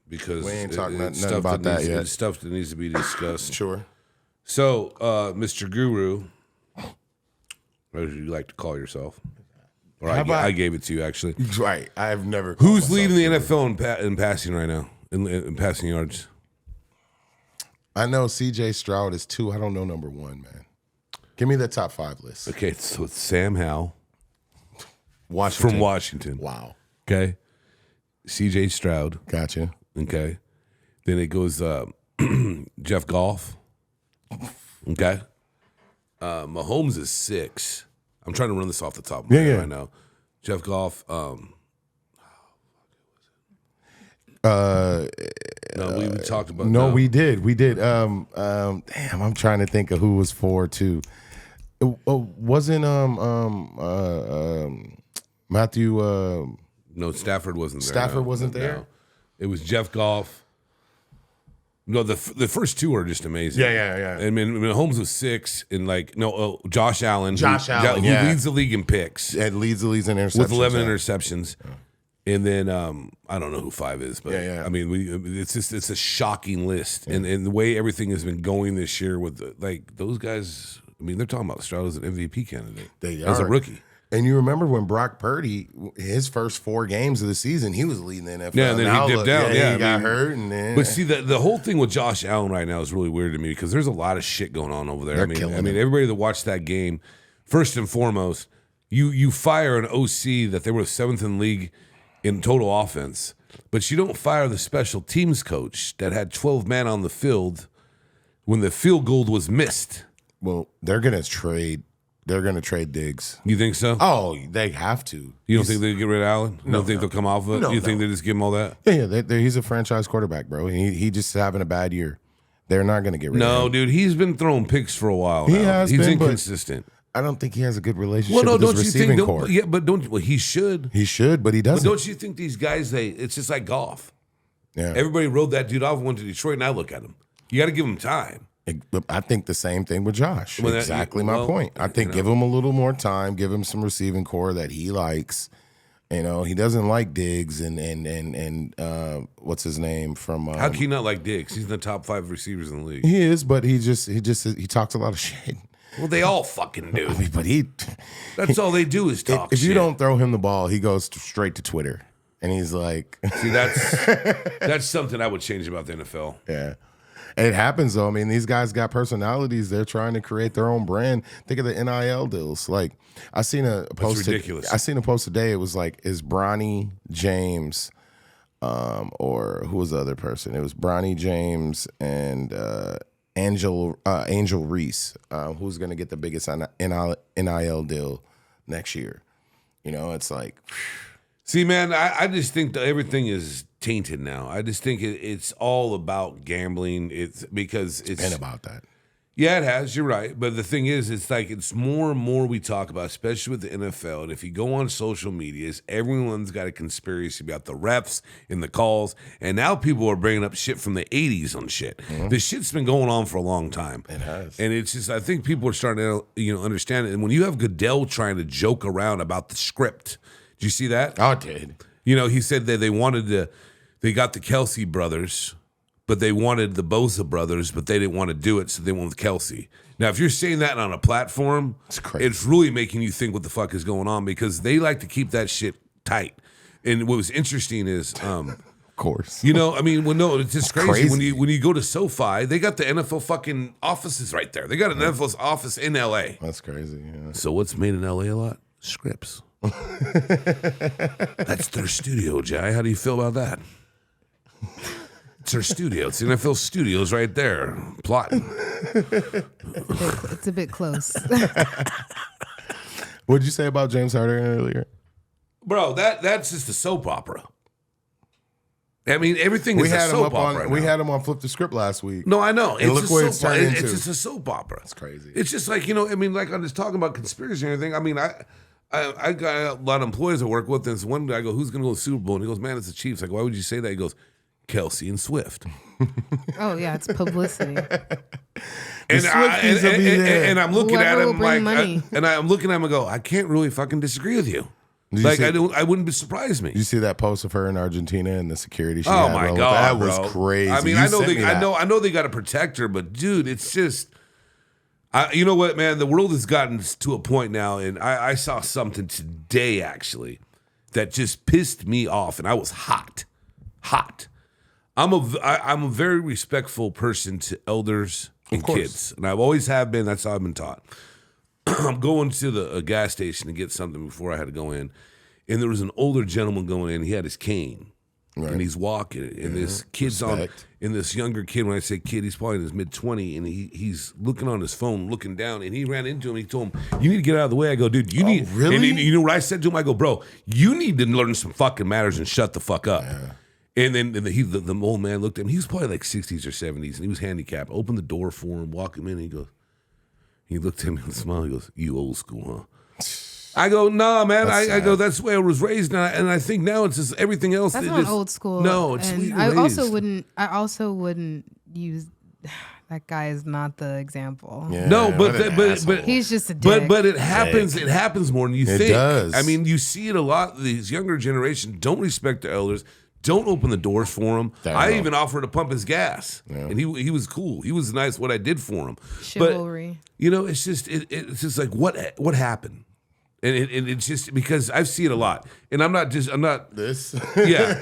because We ain't talking it's nothing about that yet. It's stuff that needs to be discussed. Sure. So, Mr. Guru, as you like to call yourself, or I gave it to you actually. Right. I've never. Who's leading the NFL in passing right now in passing yards? I know C.J. Stroud is 2. I don't know number 1, man. Give me the top 5 list. Okay, so it's Sam Howell Washington. from Washington. Wow. Okay, C.J. Stroud. Gotcha. Okay, then it goes Jeff Goff. Okay, Mahomes is 6. I'm trying to run this off the top of my head right now. Jeff Goff. No, we talked about. No, we did. Damn, I'm trying to think of who was 4 too. It wasn't Matthew. No, Stafford wasn't there. Stafford wasn't there. No. It was Jeff Goff. No, the first two are just amazing. Yeah. I mean, Holmes was 6, and Josh Allen. Who leads the league in picks. It leads the league in interceptions with 11 interceptions. And then I don't know who 5 is, but I mean, it's a shocking list, and the way everything has been going this year with those guys. I mean, they're talking about Stroud as an MVP candidate. As a rookie. And you remember when Brock Purdy, his first 4 games of the season, he was leading the NFL. Yeah, and then he dipped down. He got hurt. And then, but see, the whole thing with Josh Allen right now is really weird to me because there's a lot of shit going on over there. They're killing it. Everybody that watched that game, first and foremost, you fire an OC that they were 7th in the league in total offense, but you don't fire the special teams coach that had 12 men on the field when the field goal was missed. Well, they're gonna trade Diggs. You think so? Oh, they have to. You don't think they'll get rid of Allen? You don't think they'll come off of it? No, you think they just give him all that? Yeah. He's a franchise quarterback, bro. He just having a bad year. They're not gonna get rid of him. No, dude, he's been throwing picks for a while now. He's inconsistent. I don't think he has a good relationship with his receiving core. Yeah, but he should. He should, but he doesn't. But don't you think these guys, it's just like golf. Yeah. Everybody rode that dude off, went to Detroit, and I look at him. You got to give him time. I think the same thing with Josh. Exactly my point. I think give him a little more time, give him some receiving core that he likes. He doesn't like Diggs and what's his name from. How can you not like Diggs? He's in the top 5 receivers in the league. He is, but he talks a lot of shit. Well, they all fucking do. I mean, but that's all they do is talk if shit. You don't throw him the ball, he goes straight to Twitter. And he's like... See, that's something I would change about the NFL. Yeah. It happens, though. I mean, these guys got personalities. They're trying to create their own brand. Think of the NIL deals. Like, I seen a post... That's ridiculous. I seen a post today. It was like, is Bronny James... or who was the other person? It was Bronny James and... Angel Reese, who's going to get the biggest NIL deal next year. It's like... See, man, I just think that everything is tainted now. I just think it's all about gambling. It's because it's been about that. Yeah, it has. You're right. But the thing is, it's more and more we talk about, especially with the NFL. And if you go on social media, everyone's got a conspiracy about the refs and the calls. And now people are bringing up shit from the 80s on shit. Mm-hmm. This shit's been going on for a long time. It has. And it's just, I think people are starting to understand it. And when you have Goodell trying to joke around about the script, did you see that? Oh, I did. He said that they got the Kelsey brothers, but they wanted the Bosa brothers, but they didn't want to do it, so they went with Kelsey. Now, if you're saying that on a platform, it's really making you think what the fuck is going on because they like to keep that shit tight. And what was interesting is, of course, it's just crazy. When you go to SoFi, they got the NFL fucking offices right there. They got an NFL office in LA. That's crazy. Yeah. So what's made in LA a lot? Scripts. That's their studio, Jai. How do you feel about that? It's their studio. It's the NFL studios right there. Plotting. It's a bit close. What did you say about James Harden earlier? Bro, that's just a soap opera. I mean, everything is a soap opera. We had him on Flip the Script last week. No, I know. And look what it's turned into. It's just a soap opera. It's crazy. It's just like, I'm just talking about conspiracy and everything. I mean, I got a lot of employees I work with, and this one guy, I go, who's going to go to the Super Bowl? And he goes, man, it's the Chiefs. Like, why would you say that? He goes, Kelsey and Swift. Oh, yeah, it's publicity. And I'm looking at him like, I'm looking at him and go, I can't really fucking disagree with you. I wouldn't be surprised me. Did you see that post of her in Argentina and the security she had? Oh my God, that was crazy. I mean, I know they got to protect her, but dude, it's just, you know what, man? The world has gotten to a point now, and I saw something today actually that just pissed me off, and I was hot. I'm a very respectful person to elders and kids, and I've always have been. That's how I've been taught. I'm going to a gas station to get something before I had to go in, and there was an older gentleman going in. He had his cane, and he's walking, and this kid's Respect. and this younger kid, when I say kid, he's probably in his mid-20s, and he's looking on his phone, looking down, and he ran into him, he told him, you need to get out of the way. I go, dude, you need, really? And you know what I said to him? I go, bro, you need to learn some fucking manners and shut the fuck up. Yeah. And then the old man looked at him, he was probably like 60s or 70s, and he was handicapped, opened the door for him, walk him in, and he looked at him and smiled, he goes, you old school, huh? I go, nah, man. I go, that's the way I was raised, and I think now it's just everything else. That's not old school. No, it's and I also wouldn't use that guy is not the example. Yeah, no, but he's just a dick. But it happens. It happens more than you think. It does. I mean, you see it a lot. These younger generation don't respect their elders. Don't open the doors for him. I even offered to pump his gas, and he was cool. He was nice. What I did for him, chivalry. But it's just it's just like what happened. And it's just because I see it a lot, and I'm not this. Yeah,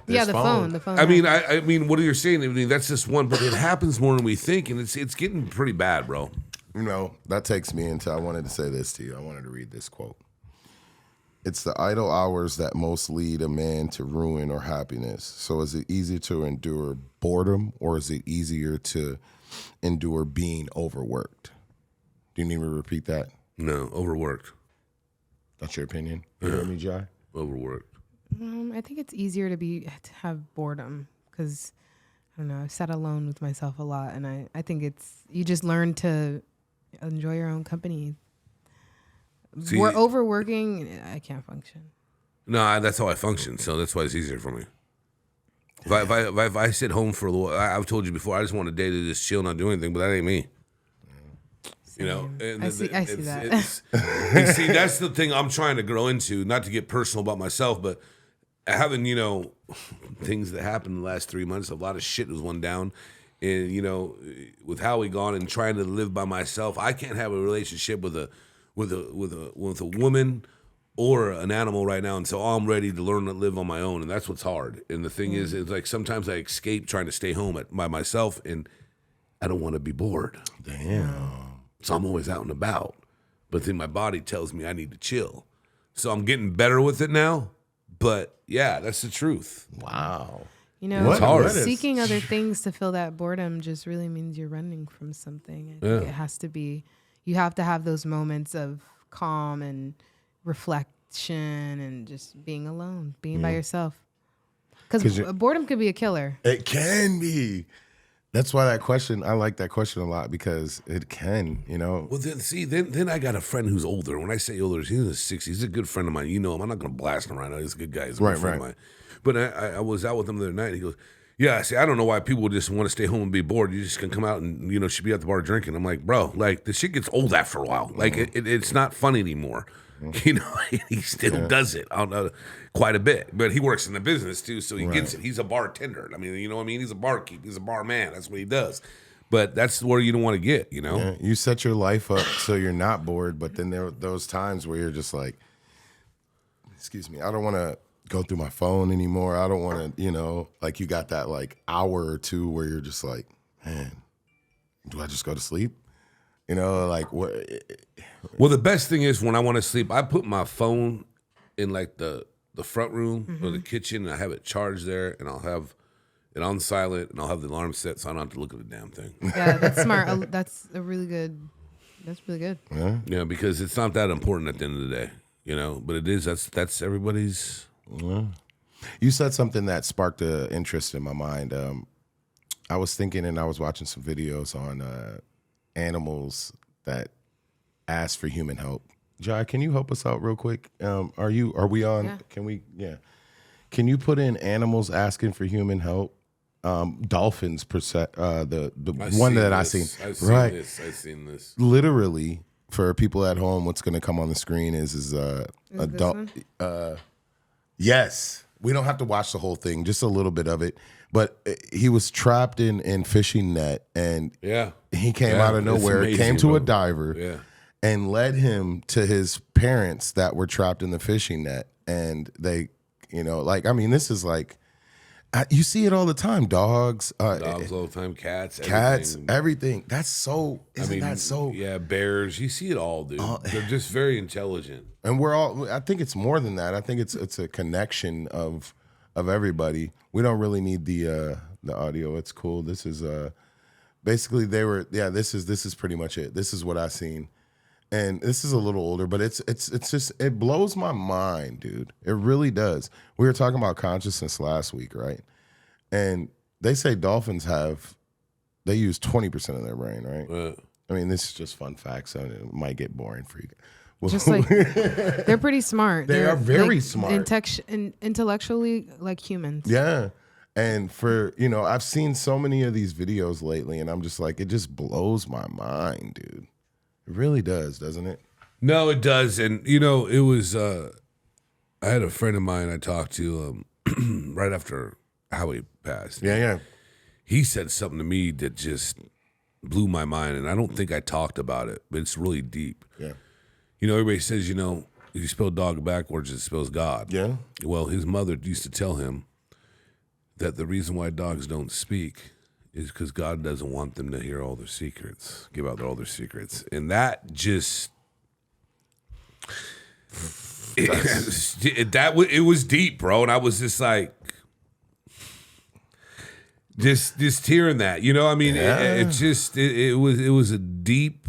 the phone. I mean, what are you saying? I mean, that's just one, but it happens more than we think, and it's getting pretty bad, bro. That takes me into. I wanted to say this to you. I wanted to read this quote. It's the idle hours that most lead a man to ruin or happiness. So, is it easier to endure boredom, or is it easier to endure being overworked? Do you need me to repeat that? No, overworked. That's your opinion? You hear me, Jai? Overworked. I think it's easier to have boredom because, I don't know, I've sat alone with myself a lot, and I think you just learn to enjoy your own company. We're overworking, I can't function. No, that's how I function, so that's why it's easier for me. If I sit home for a little, I've told you before, I just want a day to just chill, not do anything, but that ain't me. And I see that. You see, that's the thing I'm trying to grow into, not to get personal about myself, but having, things that happened in the last 3 months, a lot of shit was went down. And, with Howie gone and trying to live by myself, I can't have a relationship with a woman or an animal right now until I'm ready to learn to live on my own. And that's what's hard. And the thing is, it's like sometimes I escape trying to stay home by myself, and I don't want to be bored. Damn. So I'm always out and about. But then my body tells me I need to chill. So I'm getting better with it now. But yeah, that's the truth. Wow. It's hard. Seeking other things to fill that boredom just really means you're running from something. I think it has to be, you have to have those moments of calm and reflection and just being alone, being by yourself. Because boredom could be a killer. It can be. That's why I like that question a lot, because it can, Well, then I got a friend who's older. When I say older, he's in his 60s. He's a good friend of mine. You know him. I'm not going to blast him right now. He's a good guy. He's a good friend of mine. But I was out with him the other night, and he goes, yeah, see, I don't know why people just want to stay home and be bored. You just can come out and, should be at the bar drinking. I'm like, bro, like, the shit gets old after a while. Like, it's not fun anymore. He still does it. I don't know, quite a bit, but he works in the business too, so he gets it. He's a bartender. I mean, he's a barkeep. He's a barman. That's what he does. But that's where you don't want to get, Yeah, you set your life up so you're not bored, but then there are those times where you're just like, excuse me, I don't want to go through my phone anymore. I don't want to, like you got that like hour or two where you're just like, man, do I just go to sleep? Like what? Well, the best thing is when I want to sleep, I put my phone in like the front room or the kitchen, and I have it charged there, and I'll have it on silent, and I'll have the alarm set so I don't have to look at the damn thing. Yeah, that's smart. That's really good. Yeah, because it's not that important at the end of the day, But it is. That's everybody's. Yeah. You said something that sparked an interest in my mind. I was thinking, and I was watching some videos on animals that ask for human help. Jai, can you help us out real quick? Are we on? Yeah. Can we? Yeah. Can you put in animals asking for human help? Dolphins, the one that I seen. I've seen this. Literally, for people at home, what's going to come on the screen is a yes. We don't have to watch the whole thing, just a little bit of it. But he was trapped in fishing net, and he came out of nowhere, amazing, came to a diver, Yeah. and led him to his parents that were trapped in the fishing net. And they, this is like, you see it all the time. Dogs all the time. Cats, everything. That's so, that so? Yeah, bears. You see it all, dude. They're just very intelligent. And I think it's more than that. I think it's a connection of of everybody. We don't really need the audio. It's cool. This is basically this is pretty much it. This is what I seen. And this is a little older, but it's just, it blows my mind, dude. It really does. We were talking about consciousness last week, right? And they say dolphins they use 20% of their brain, right? I mean, this is just fun facts. So it might get boring for you. Just like they're pretty smart. They are very like, smart. Intellectually like humans. Yeah. And I've seen so many of these videos lately, and I'm just like, it just blows my mind, dude. It really does, doesn't it? No, it does. And, it was, I had a friend of mine I talked to right after Howie passed. Yeah. He said something to me that just blew my mind, and I don't think I talked about it, but it's really deep. Yeah. Everybody says, if you spell dog backwards, it spells God. Yeah. Well, his mother used to tell him that the reason why dogs don't speak is because God doesn't want them to hear all their secrets, give out all their secrets. And that just, it was deep, bro. And I was just like, just hearing that, it was a deep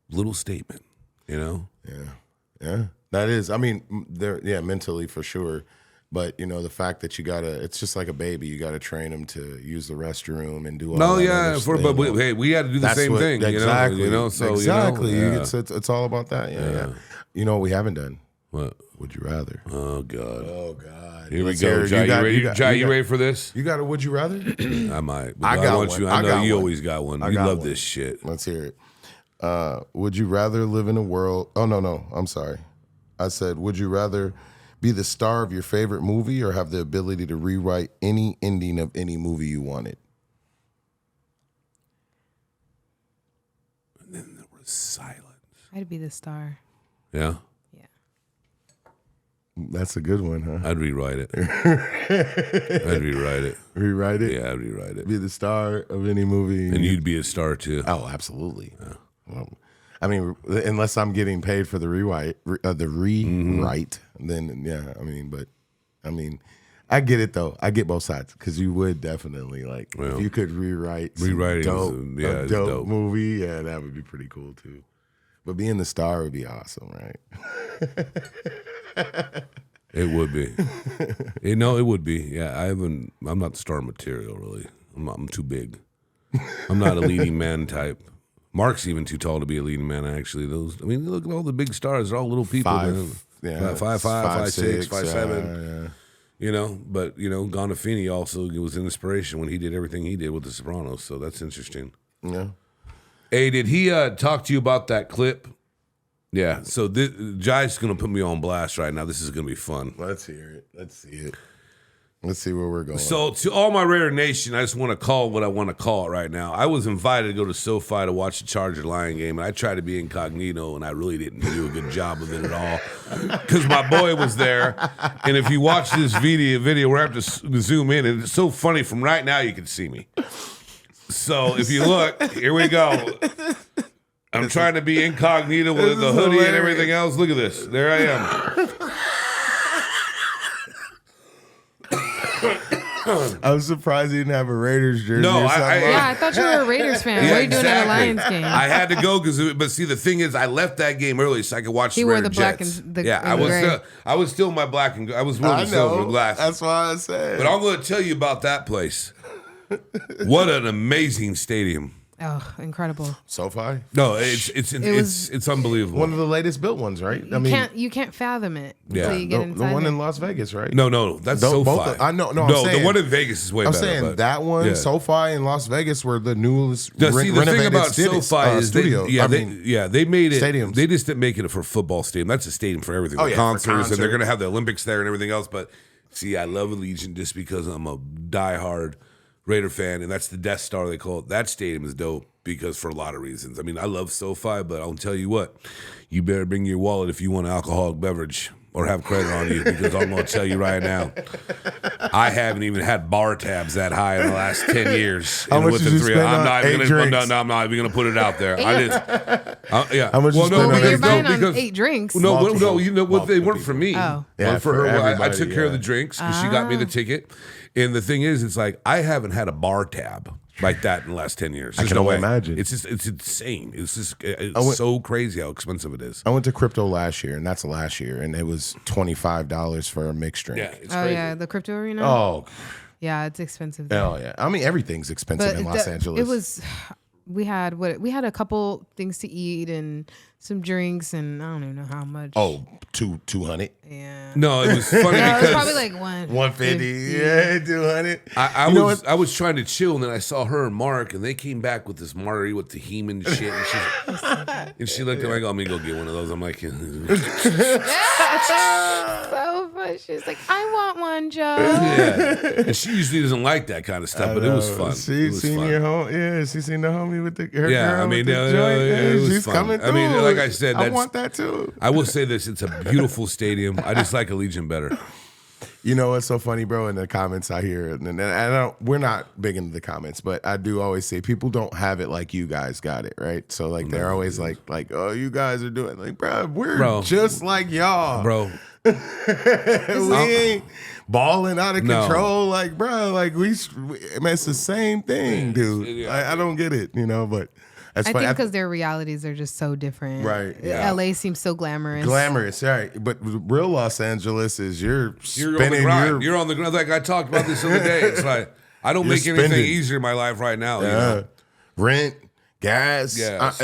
little statement, Yeah. That is, mentally for sure. But, the fact that it's just like a baby. You got to train them to use the restroom and do all that. Hey, we had to do the same thing. Exactly. So, exactly. Yeah. It's all about that. Yeah. You know what we haven't done? What? Would you rather? Oh, God. Here Let's we go. Jai, you ready for this? You got a would you rather? I might. I got one. I know you always got one. We love this shit. Let's hear it. Would you rather live in a world... Oh, no. I'm sorry. I said, would you rather be the star of your favorite movie or have the ability to rewrite any ending of any movie you wanted? And then there was silence. I'd be the star. Yeah? Yeah. That's a good one, huh? I'd rewrite it. Rewrite it? Yeah, I'd rewrite it. Be the star of any movie. And you'd be a star, too. Oh, absolutely. Yeah. Well, unless I'm getting paid for the rewrite, then yeah. I get it though. I get both sides because you would definitely if you could rewrite a dope movie. Yeah, that would be pretty cool too. But being the star would be awesome, right? It would be. It would be. Yeah, I'm not the star material really. I'm too big. I'm not a leading man type. Mark's even too tall to be a leading man, actually. Look at all the big stars. They're all little people. 5'5", 5'6", 5'7". Yeah. But, Gandolfini also was an inspiration when he did everything he did with The Sopranos. So that's interesting. Yeah. Hey, did he talk to you about that clip? Yeah. So Jai's going to put me on blast right now. This is going to be fun. Let's hear it. Let's see it. Let's see where we're going. So to all my Raider Nation, I just want to call what I want to call it right now. I was invited to go to SoFi to watch the Charger Lion game, and I tried to be incognito, and I really didn't do a good job of it at all because my boy was there. And if you watch this video, we're going to have to zoom in, and it's so funny. From right now, you can see me. So if you look, here we go. I'm trying to be incognito with the hoodie and everything else. Look at this. There I am. I'm surprised you didn't have a Raiders jersey. No, I thought you were a Raiders fan. What are you doing at a Lions game? I had to go but see, the thing is, I left that game early so I could watch the Raider Jets. Black and the I was still in my black and I was wearing silver glasses. That's why I said. But I'm going to tell you about that place. What an amazing stadium. Oh, incredible! SoFi? No, it's unbelievable. One of the latest built ones, right? You can't fathom it until you get inside. The one in Las Vegas, right? No, that's SoFi. I know. No, the one in Vegas is way better. I'm saying that one, SoFi in Las Vegas, were the newest renovated the thing about SoFi is they made it. Stadiums. They just didn't make it for a football stadium. That's a stadium for everything. Concerts, and they're going to have the Olympics there and everything else. But see, I love Allegiant just because I'm a diehard Raider fan, and that's the Death Star they call it. That stadium is dope because for a lot of reasons. I love SoFi, but I'll tell you what, you better bring your wallet if you want an alcoholic beverage or have credit on you because I'm going to tell you right now, I haven't even had bar tabs that high in the last 10 years. How much did you spend on I'm 8 drinks? not even gonna put it out there. I didn't. Yeah. How much you spend on But you're buying because, on 8 drinks. No, you know what? They multiple weren't for me. Oh. Yeah, For for her. I everybody, took care of yeah. the drinks because she got me the ticket. And the thing is, it's like I haven't had a bar tab like that in the last 10 years. There's can no only way. imagine. It's insane. It's so crazy how expensive it is. I went to crypto last year, and that's last year, and it was $25 for a mixed drink. Yeah, it's Oh crazy. yeah, the crypto arena. Oh, Yeah, it's expensive. hell yeah. I mean, everything's expensive in Los Angeles. It was. We had a couple things to eat and some drinks, and I don't even know how much. Oh, 200. Yeah. No, it was funny Yeah, it was because probably like 150. Yeah, 200. I was trying to chill, and then I saw her and Mark, and they came back with this margarita with tahini and shit. And she looked at me like, "Oh, I'm gonna go get one of those." I'm like, so funny. She was like, "I want one, Joe." yeah. And she usually doesn't like that kind of stuff, but it was fun. She It was seen fun. your home. Yeah, she seen the homie with her Yeah, girl I mean, with the yeah, joint. yeah, it was She's fun. coming through. I mean, like I said, I want that too. I will say this: it's a beautiful stadium. I just like Allegiant better. You know what's so funny, bro? In the comments I hear, and I don't, we're not big into the comments, but I do always say people don't have it like you guys got it, right? So like they're always like, oh, you guys are doing like, we're just like y'all, Bro, we ain't balling out of No. control, like, bro, like man, it's the same thing, dude. Yeah. I don't get it, but that's I funny. think because their realities are just so different. Right, yeah. LA seems so glamorous. Glamorous, right? But real Los Angeles is you're on the spending grind. You're on the grind. Like I talked about this the other day. It's like I don't You're make anything spending. easier in my life right now. You know? rent, gas, Yes.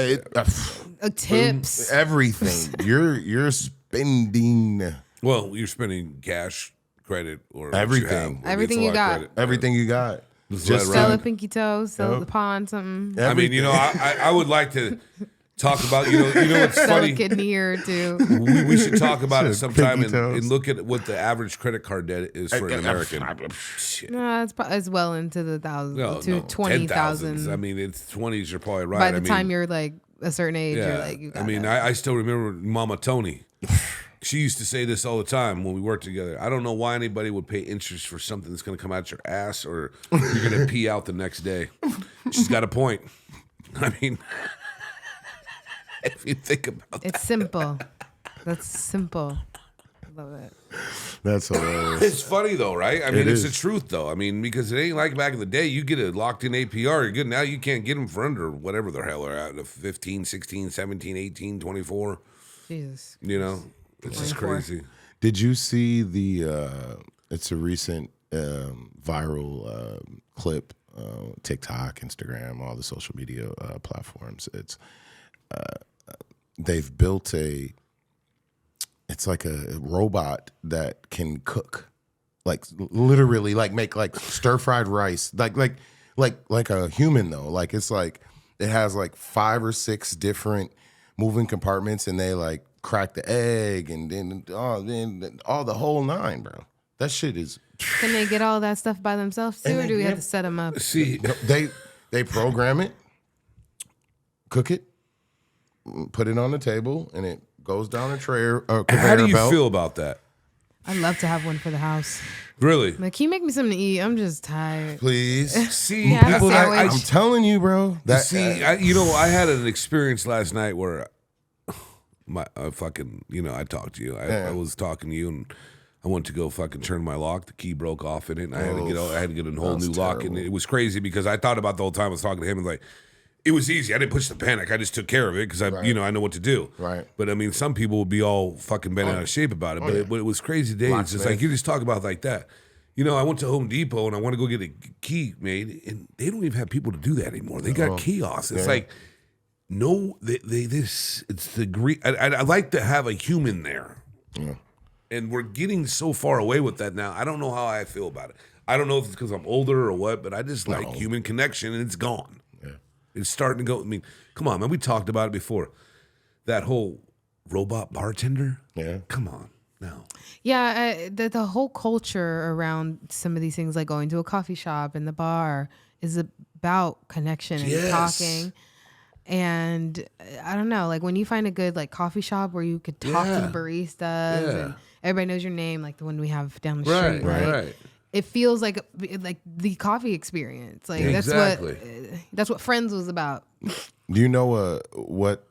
Tips. everything. You're spending Well, you're spending cash, credit, or what Everything. have. Everything It's a you lot of got. credit. everything you got. Just Just let it Sell ride. a pinky toe, sell the pawn, something. I mean, I would like to talk about, what's Sell funny? a kidney or two. We should talk about it sometime Pinky toes. and look at what the average credit card debt is for an American. Shit. No, it's well into the thousands, to 10,000s. 20,000. I mean, it's 20s. You're probably right. By the I mean, time you're like a certain age, you're like, you got I mean, that. I still remember Mama Tony. She used to say this all the time when we worked together. I don't know why anybody would pay interest for something that's going to come out your ass or you're going to pee out the next day. She's got a point. I mean, if you think about that. It's simple. That's simple. Love it. That's hilarious. It's funny though, right? I mean, it's is. the truth though. I mean, because it ain't like back in the day. You get a locked in APR, you're good. Now you can't get them for under whatever the hell are at 15, 16, 17, 18, 24. Jesus. It's just 24. crazy. Did you see the? It's a recent viral clip, TikTok, Instagram, all the social media platforms. It's they've built it's like a robot that can cook, like literally, like make like stir fried rice, like a human though. Like it's like it has like 5 or 6 different moving compartments, and they like crack the egg and then all the whole 9, bro. That shit is. Can they get all that stuff by themselves too, or do we have to set them up? See, They program it, cook it, put it on the table, and it goes down a conveyor how do you belt. feel about that? I'd love to have one for the house. Really? Like, can you make me something to eat? I'm just tired. Please. See, Yeah, People that, sandwich. I'm telling you, bro. That I had an experience last night where I talked to you. I was talking to you, and I went to go fucking turn my lock. The key broke off in it, and I had to get a whole new lock. And it was crazy because I thought about the whole time I was talking to him, and like, it was easy. I didn't push the panic. I just took care of it because I know what to do. Right. But I mean, some people would be all fucking bent out of shape about it. But it was crazy days. It's just like you just talk about it like that. I went to Home Depot and I want to go get a key made, and they don't even have people to do that anymore. They got kiosks. It's like, no, it's the I like to have a human there. Yeah. And we're getting so far away with that now. I don't know how I feel about it. I don't know if it's because I'm older or what, but I just like human connection, and it's gone. Yeah. It's starting to go. I mean, come on, man. We talked about it before. That whole robot bartender. Yeah. Come on, no. Yeah, the whole culture around some of these things, like going to a coffee shop and the bar, is about connection and Yes. talking. And I don't know, like when you find a good like coffee shop where you could talk to the baristas and everybody knows your name, like the one we have down the street, right? it feels like the coffee experience. Like that's what Friends was about. Do you know what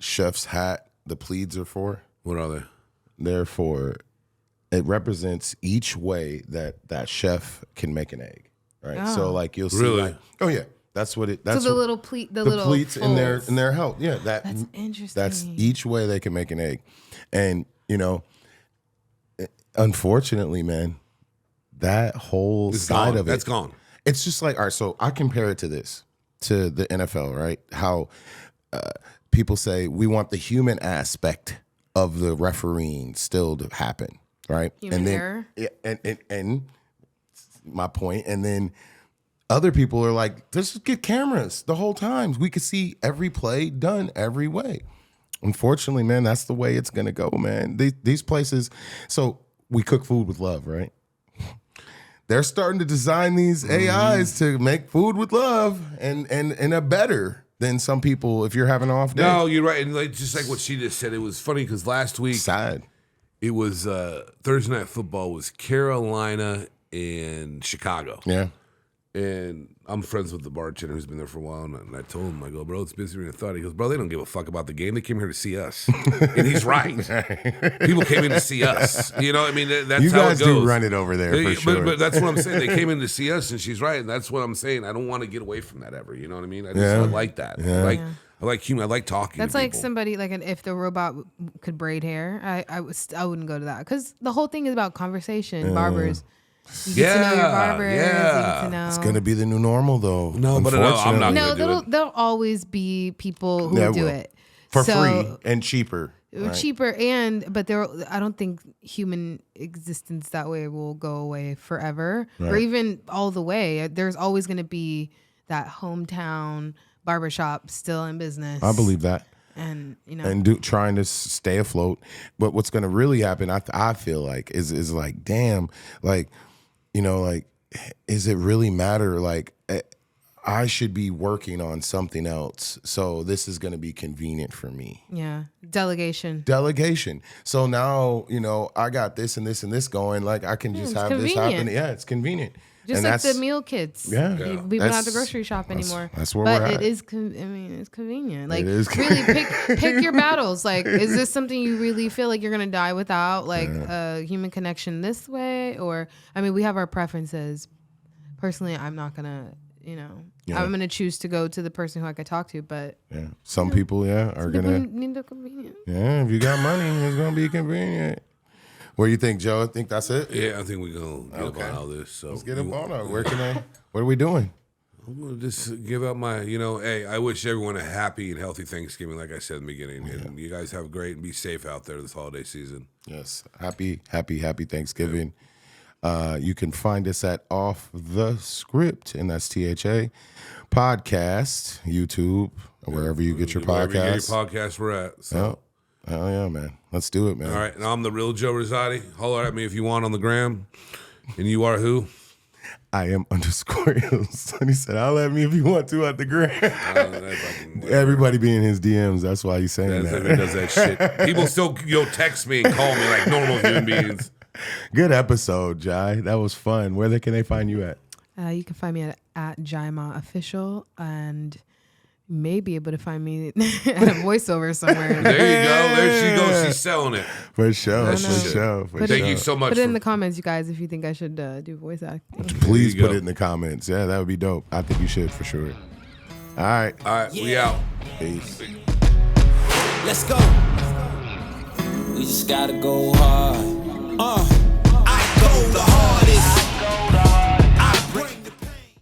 chef's hat the pleats are for? What are they? They're for, it represents each way that chef can make an egg, right? Oh. So like you'll see, Really? like, oh yeah, that's what it. That's So the what, little pleat, the little pleats in folds. their help. Yeah, That's interesting. That's each way they can make an egg, and you know, unfortunately, man, that whole It's side gone. of it, That's gone. it's just like, all right, so I compare it to this, to the NFL, right? How people say we want the human aspect of the refereeing still to happen, right? Human error. Yeah, and my point, and then other people are like, let's just get cameras the whole time. We could see every play done every way. Unfortunately, man, that's the way it's gonna go, man. These places, so we cook food with love, right? They're starting to design these AIs to make food with love and a better than some people if you're having an off day. No, you're right. And like, just like what she just said, it was funny because last week Sad. it was Thursday Night Football was Carolina and Chicago. Yeah. And I'm friends with the bartender who's been there for a while, and I told him, I go, bro, it's busier than I thought. He goes, bro, they don't give a fuck about the game. They came here to see us. And he's right. People came in to see us. You know, I mean, that's You how guys it goes. do run it over there for sure. But that's what I'm saying. They came in to see us, and she's right. And that's what I'm saying. I don't want to get away from that ever. You know what I mean? I like that. Yeah. I like human. I like talking That's to like people. somebody if the robot could braid hair, I wouldn't go to that because the whole thing is about conversation. Barbers, you get to know your barbers. You get to know. It's gonna be the new normal, though. No, but no, I'm not. No, gonna do there'll always be people who That will do will. it for So, free and cheaper. Right? cheaper but I don't think human existence that way will go away forever or even all the way. There's always going to be that hometown barbershop still in business. I believe that. And you know, And trying to stay afloat. But what's going to really happen, I feel like, is like, damn, like, you know, like, is it really matter? Like, I should be working on something else. So this is going to be convenient for me. yeah, delegation. So now, you know, I got this and this and this going. Like, I can just it's have this convenient. happen. Yeah, it's convenient. Just and like that's the meal kits. Yeah. We don't That's- have to grocery shop anymore. that's where but we're it at. is. It's convenient. Like, It is really pick your battles. Like, is this something you really feel like you're gonna die without, like a human connection this way? Or, I mean, we have our preferences. Personally, I'm not gonna. You know, I'm gonna choose to go to the person who I could talk to. But Yeah. Some people, are people gonna. need the convenience. Yeah, if you got money, it's gonna be convenient. What do you think, Joe? I think that's it. Yeah, I think we're gonna get up on all this. So Let's get up on it. What are we doing? I'm gonna just give out my, hey, I wish everyone a happy and healthy Thanksgiving, like I said in the beginning. And you guys have great and be safe out there this holiday season. Yes. Happy Thanksgiving. You can find us at Off the Script, and that's THA podcast, YouTube, or wherever you get your Wherever you get podcasts. your podcast, we're at. So. Hell yeah, man. Let's do it, man. All right, and I'm the real Joe Rosati. Holler at me if you want on the gram. And you are who? I am _ Sonny said, I'll let me if you want to at the gram. Everybody be in his DMs. That's why he's saying that. Does that shit. People still text me and call me like normal human beings. Good episode, Jai. That was fun. Where can they find you at? You can find me at Jaima Official, and you may be able to find me at a voiceover somewhere. There you go. There she goes. She's selling it. For sure. Thank you so much. Put it in the comments, you guys, if you think I should do voice acting. Please There you put go. it in the comments. Yeah, that would be dope. I think you should for sure. All right. We out. Peace. Let's go. We just gotta go hard.